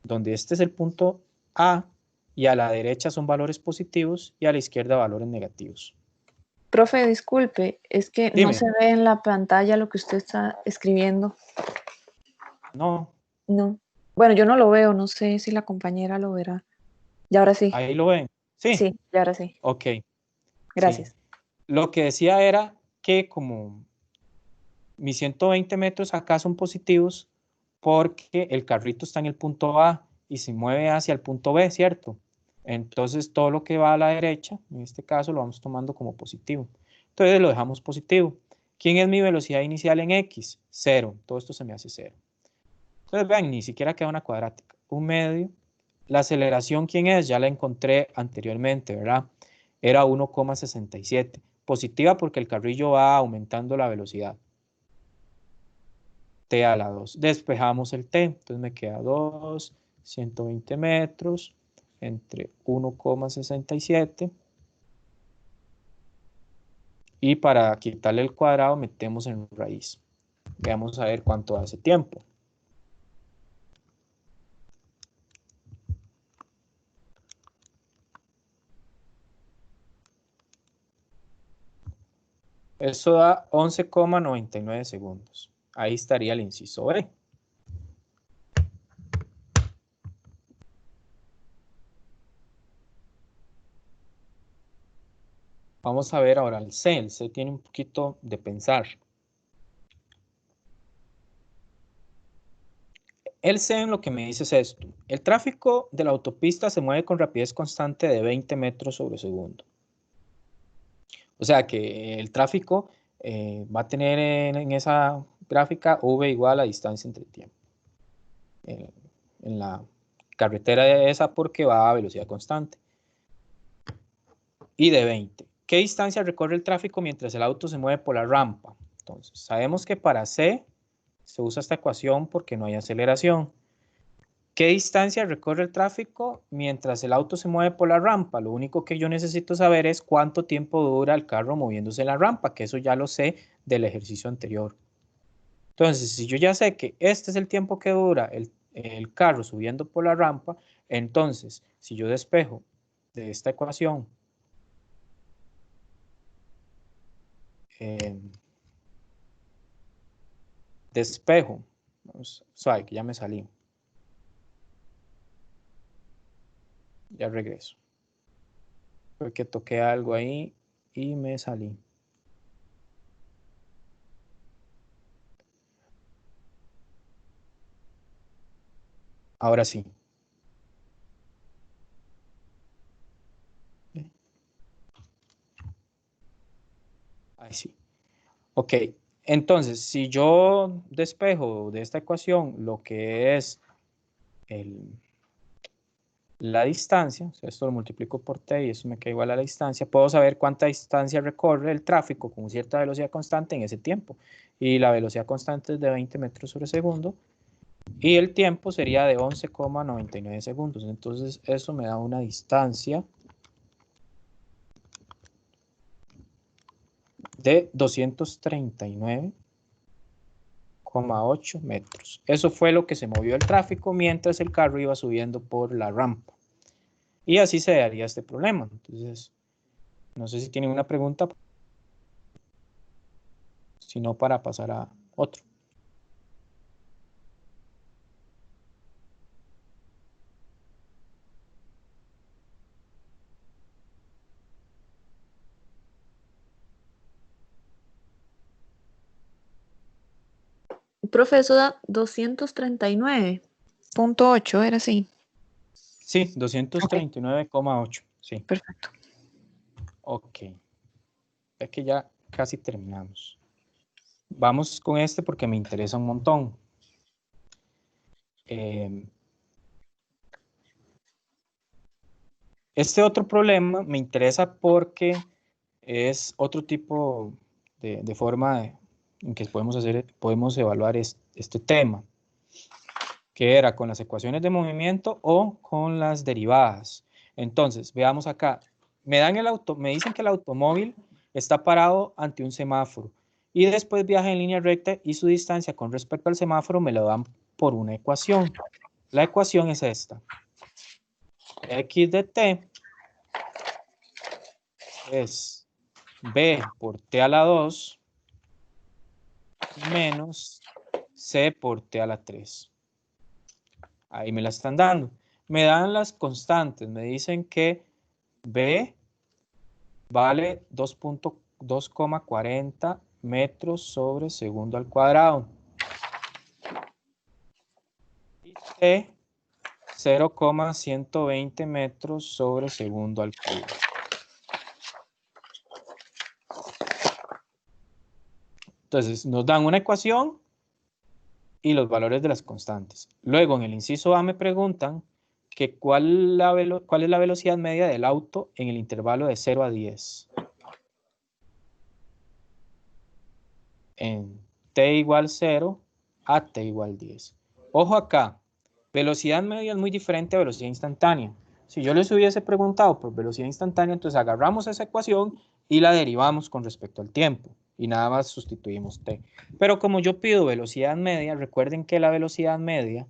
donde este es el punto A y a la derecha son valores positivos y a la izquierda valores negativos. Profe, disculpe, es que no Dime, se ve en la pantalla lo que usted está escribiendo. no, No. Bueno, yo no lo veo, no sé si la compañera lo verá. Y ahora sí. ahí lo ven. Sí, Sí, y ahora sí. ok, sí. Gracias. Lo que decía era que como mis 120 metros acá son positivos porque el carrito está en el punto A y se mueve hacia el punto B, ¿cierto? Entonces todo lo que va a la derecha, en este caso lo vamos tomando como positivo. Entonces lo dejamos positivo. ¿Quién es mi velocidad inicial en X? 0. Todo esto se me hace 0. Entonces vean, ni siquiera queda una cuadrática. Un medio. La aceleración, ¿quién es? Ya la encontré anteriormente, ¿verdad? Era 1,67. Positiva porque el carrillo va aumentando la velocidad. T a la 2. Despejamos el T, entonces me queda 2, 120 metros entre 1,67 y para quitarle el cuadrado metemos en raíz. Veamos a ver cuánto hace tiempo. Eso da 11,99 segundos. Ahí estaría el inciso B. Vamos a ver ahora el C. El C tiene un poquito de pensar. El C en lo que me dice es esto. El tráfico de la autopista se mueve con rapidez constante de 20 metros sobre segundo. O sea que el tráfico va a tener en esa gráfica V igual a distancia entre tiempo. En la carretera esa porque va a velocidad constante. Y de 20. ¿Qué distancia recorre el tráfico mientras el auto se mueve por la rampa? Entonces, sabemos que para C se usa esta ecuación porque no hay aceleración. ¿Qué distancia recorre el tráfico mientras el auto se mueve por la rampa? Lo único que yo necesito saber es cuánto tiempo dura el carro moviéndose en la rampa, que eso ya lo sé del ejercicio anterior. Entonces, si yo ya sé que este es el tiempo que dura el carro subiendo por la rampa, entonces, si yo despejo de esta ecuación, eh, despejo, suave, que ya me salí. Ya regreso. Porque toqué algo ahí y me salí. Ahora sí. Ahí sí. Ok. Entonces, si yo despejo de esta ecuación lo que es la distancia, o sea, esto lo multiplico por t y eso me queda igual a la distancia, puedo saber cuánta distancia recorre el tráfico con cierta velocidad constante en ese tiempo. Y la velocidad constante es de 20 metros sobre segundo. Y el tiempo sería de 11,99 segundos. Entonces, eso me da una distancia de 239,8 metros. Eso fue lo que se movió el tráfico mientras el carro iba subiendo por la rampa. Y así se daría este problema. Entonces, no sé si tienen una pregunta, si no para pasar a otro. Profe, eso da 239.8, era así. Sí, 239,8. Sí, Perfecto. ok. Es que ya casi terminamos. Vamos con este porque me interesa un montón. Este otro problema me interesa porque es otro tipo de forma en que podemos evaluar este tema, que era con las ecuaciones de movimiento o con las derivadas. Entonces, veamos acá. Me dicen que el automóvil está parado ante un semáforo y después viaja en línea recta y su distancia con respecto al semáforo me lo dan por una ecuación. La ecuación es esta. X de t es b por t a la 2 menos c por t a la 3. Ahí me la están dando. Me dan las constantes. Me dicen que b vale 2,40 metros sobre segundo al cuadrado. Y c 0,120 metros sobre segundo al cubo. Entonces nos dan una ecuación y los valores de las constantes. Luego en el inciso A me preguntan que cuál es la velocidad media del auto en el intervalo de 0 a 10. En t igual 0 a t igual 10. Ojo acá, velocidad media es muy diferente a velocidad instantánea. Si yo les hubiese preguntado por velocidad instantánea, entonces agarramos esa ecuación y la derivamos con respecto al tiempo y nada más sustituimos t. Pero como yo pido velocidad media, recuerden que la velocidad media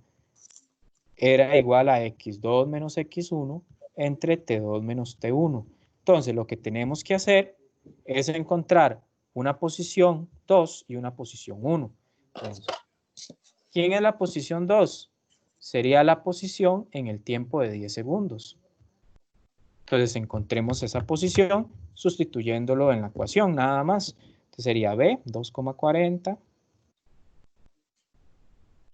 era igual a x2 menos x1 entre t2 menos t1. Entonces lo que tenemos que hacer es encontrar una posición 2 y una posición 1. Entonces, ¿quién es la posición 2? Sería la posición en el tiempo de 10 segundos. Entonces encontremos esa posición sustituyéndolo en la ecuación, nada más. Entonces sería b, 2,40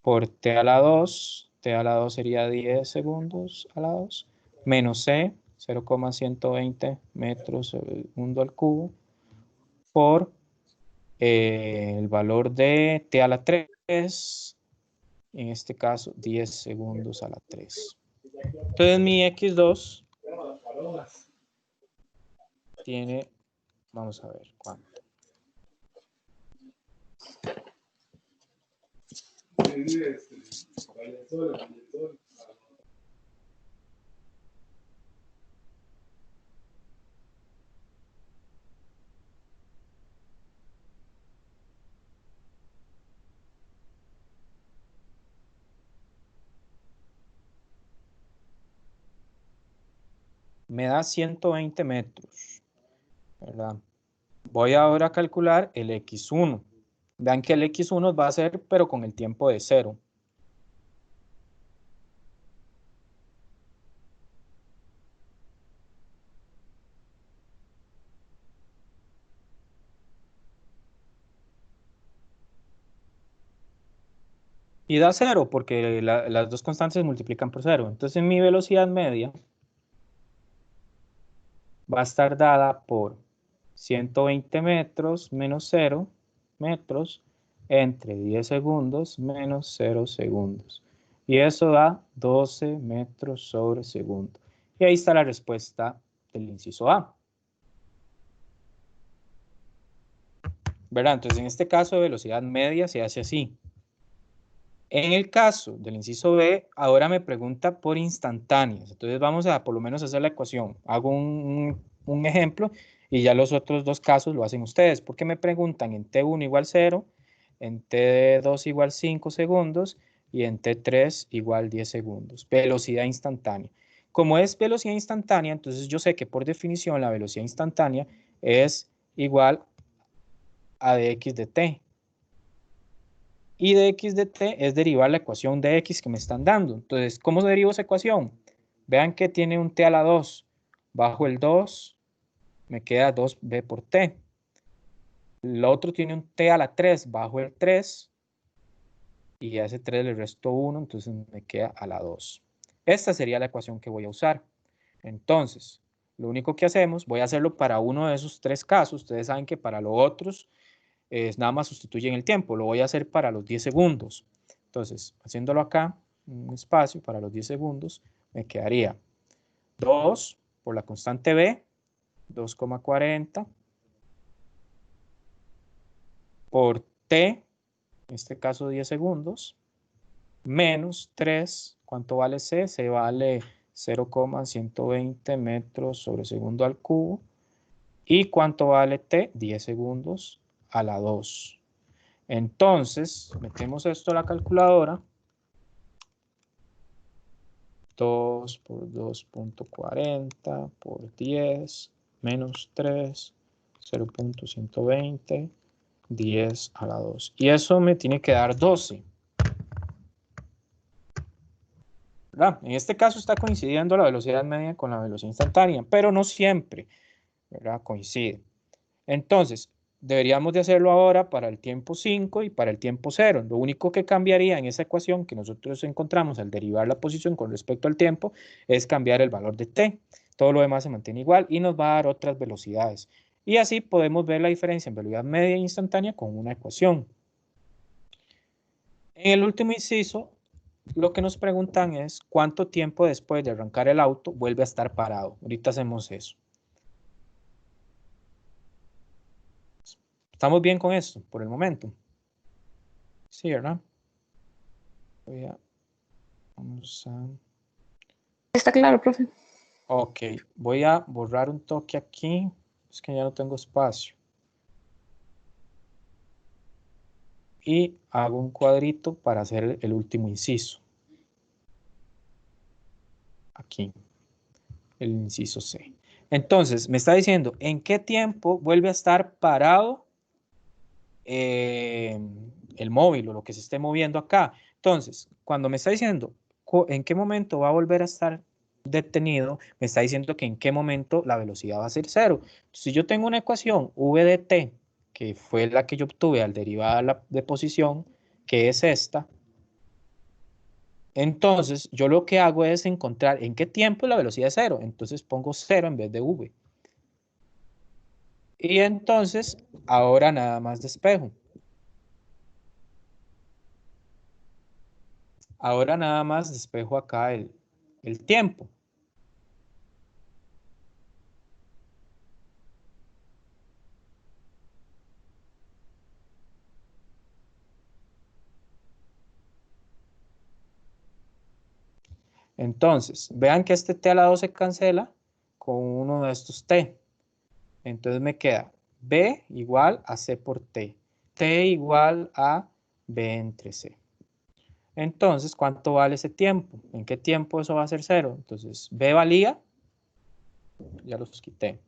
por t a la 2. T a la 2 sería 10 segundos a la 2. Menos c, 0,120 metros sobre segundo al cubo. Por el valor de t a la 3. En este caso, 10 segundos a la 3. Entonces mi x2 tiene, vamos a ver cuánto. Me da 120 metros, ¿verdad? Voy ahora a calcular el x1. Vean que el x1 va a ser, pero con el tiempo de 0. Y da 0 porque las dos constantes se multiplican por 0. Entonces mi velocidad media va a estar dada por 120 metros menos 0 metros entre 10 segundos menos 0 segundos. Y eso da 12 metros sobre segundo. Y ahí está la respuesta del inciso A. ¿Verdad? Entonces, en este caso, velocidad media se hace así. En el caso del inciso B, ahora me pregunta por instantáneas. Entonces, vamos a por lo menos hacer la ecuación. Hago un ejemplo y ya los otros dos casos lo hacen ustedes, porque me preguntan en T1 igual 0, en T2 igual 5 segundos y en T3 igual 10 segundos. Velocidad instantánea. Como es velocidad instantánea, entonces yo sé que por definición la velocidad instantánea es igual a dx de t. Y dx de t es derivar la ecuación de x que me están dando. Entonces, ¿cómo derivo esa ecuación? Vean que tiene un t a la 2. Bajo el 2, me queda 2b por t. El otro tiene un t a la 3. Bajo el 3, y a ese 3 le resto 1, entonces me queda a la 2. Esta sería la ecuación que voy a usar. Entonces, lo único que hacemos, voy a hacerlo para uno de esos tres casos. Ustedes saben que para los otros nada más sustituyen el tiempo. Lo voy a hacer para los 10 segundos. Entonces, haciéndolo acá, un espacio para los 10 segundos, me quedaría 2 por la constante b, 2,40 por t, en este caso 10 segundos, menos 3, ¿cuánto vale c? C vale 0,120 metros sobre segundo al cubo. ¿Y cuánto vale t? 10 segundos a la 2. Entonces, metemos esto a la calculadora. 2 por 2.40 por 10 menos 3, 0.120, 10 a la 2. Y eso me tiene que dar 12. ¿Verdad? En este caso está coincidiendo la velocidad media con la velocidad instantánea, pero no siempre, ¿verdad? Coincide. Entonces, deberíamos de hacerlo ahora para el tiempo 5 y para el tiempo 0. Lo único que cambiaría en esa ecuación que nosotros encontramos al derivar la posición con respecto al tiempo es cambiar el valor de t. Todo lo demás se mantiene igual y nos va a dar otras velocidades. Y así podemos ver la diferencia en velocidad media e instantánea con una ecuación. En el último inciso, lo que nos preguntan es cuánto tiempo después de arrancar el auto vuelve a estar parado. Ahorita hacemos eso. ¿Estamos bien con esto por el momento? Sí, ¿verdad? Vamos a... Está claro, profe. Ok, voy a borrar un toque aquí. Es que ya no tengo espacio. Y hago un cuadrito para hacer el último inciso. Aquí, el inciso C. Entonces, me está diciendo, ¿en qué tiempo vuelve a estar parado el móvil o lo que se esté moviendo acá? Entonces, cuando me está diciendo en qué momento va a volver a estar detenido, me está diciendo que en qué momento la velocidad va a ser 0. Si yo tengo una ecuación v de t, que fue la que yo obtuve al derivar la de posición, que es esta, entonces yo lo que hago es encontrar en qué tiempo la velocidad es 0. Entonces pongo 0 en vez de v. Y entonces, ahora nada más despejo. Ahora nada más despejo acá el tiempo. Entonces, vean que este t a la 2 se cancela con uno de estos t. Entonces me queda b igual a c por t. T igual a b entre c. Entonces, ¿cuánto vale ese tiempo? ¿En qué tiempo eso va a ser 0? Entonces, b valía, ya los quité,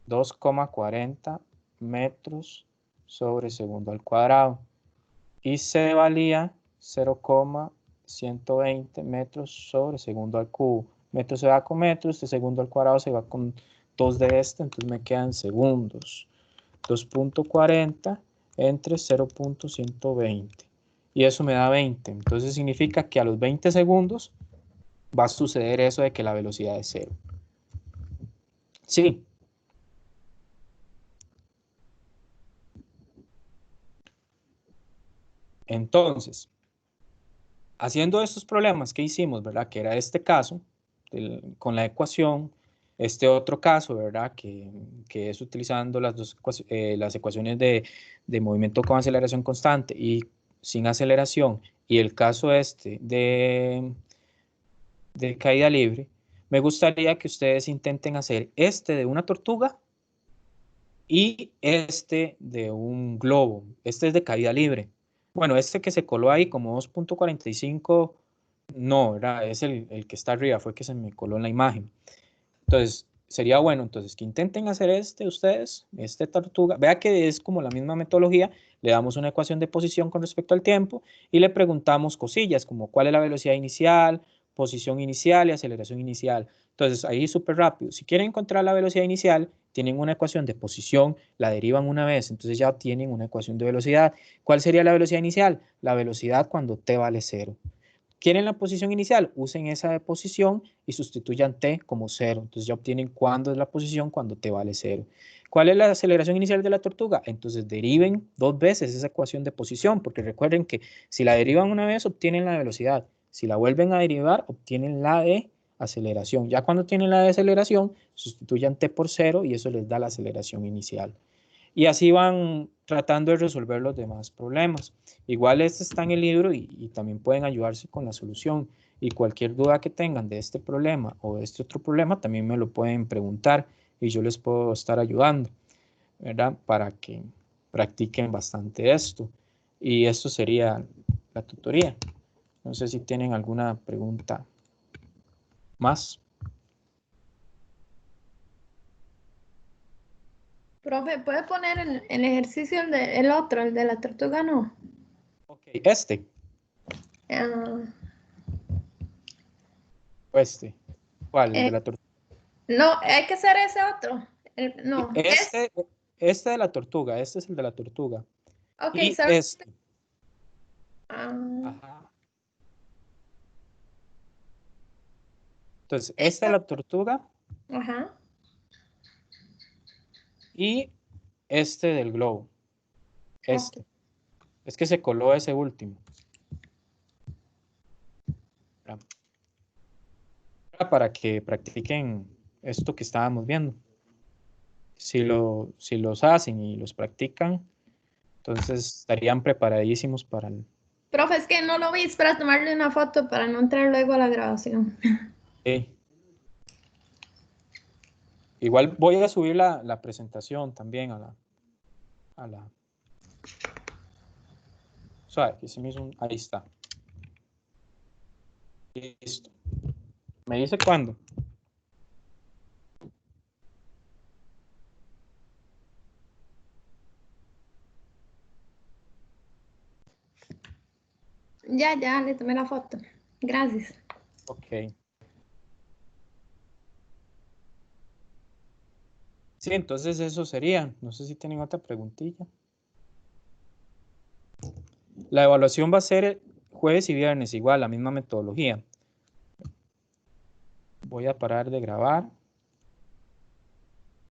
2,40 metros sobre segundo al cuadrado. Y c valía 0,120 metros sobre segundo al cubo. Metro se va con metros, de segundo al cuadrado se va con 2 de este, entonces me quedan segundos. 2.40 entre 0.120. y eso me da 20. Entonces significa que a los 20 segundos va a suceder eso de que la velocidad es 0. Sí. Entonces, haciendo estos problemas que hicimos, ¿verdad? Que era este caso, con la ecuación, este otro caso, ¿verdad? Que es utilizando las ecuaciones de movimiento con aceleración constante y sin aceleración, y el caso este de caída libre, me gustaría que ustedes intenten hacer este de una tortuga y este de un globo. Este es de caída libre. Bueno, este que se coló ahí como 2.45, no, ¿verdad? Es el que está arriba, fue que se me coló en la imagen. Entonces, sería bueno entonces que intenten hacer este ustedes, este tortuga. Vea que es como la misma metodología, le damos una ecuación de posición con respecto al tiempo y le preguntamos cosillas como cuál es la velocidad inicial, posición inicial y aceleración inicial. Entonces, ahí súper rápido. Si quieren encontrar la velocidad inicial, tienen una ecuación de posición, la derivan una vez, entonces ya tienen una ecuación de velocidad. ¿Cuál sería la velocidad inicial? La velocidad cuando t vale 0. ¿Quieren la posición inicial? Usen esa posición y sustituyan t como 0. Entonces ya obtienen cuándo es la posición cuando t vale 0. ¿Cuál es la aceleración inicial de la tortuga? Entonces deriven 2 veces esa ecuación de posición, porque recuerden que si la derivan una vez obtienen la velocidad. Si la vuelven a derivar obtienen la de aceleración. Ya cuando tienen la de aceleración, sustituyan t por 0 y eso les da la aceleración inicial. Y así van tratando de resolver los demás problemas. Igual este está en el libro y también pueden ayudarse con la solución. Y cualquier duda que tengan de este problema o de este otro problema, también me lo pueden preguntar y yo les puedo estar ayudando, ¿verdad? Para que practiquen bastante esto. Y esto sería la tutoría. No sé si tienen alguna pregunta más. Profe, ¿puede poner el ejercicio el otro, el de la tortuga no? Ok, este Ah, o este. ¿Cuál? El de eh, la tortuga. no, hay que hacer ese otro. No, Este de la tortuga, este es el de la tortuga. ok, Y solo. este. Ah, Ajá. Entonces, esta es esto, la tortuga ajá. y este del globo. Ok. Este. Es que se coló ese último. ¿Verdad? Para que practiquen esto que estábamos viendo. Si los hacen y los practican, entonces estarían preparadísimos para el... Profe, es que no lo vi, es para tomarle una foto para no entrar luego a la grabación. Sí. Igual voy a subir la presentación también a la... O sea, que se me hizo ahí está. Listo. ¿Me dice cuándo? Ya, le tomé la foto. Gracias. Ok. Sí, entonces eso sería. No sé si tienen otra preguntilla. La evaluación va a ser jueves y viernes, igual, la misma metodología. Voy a parar de grabar.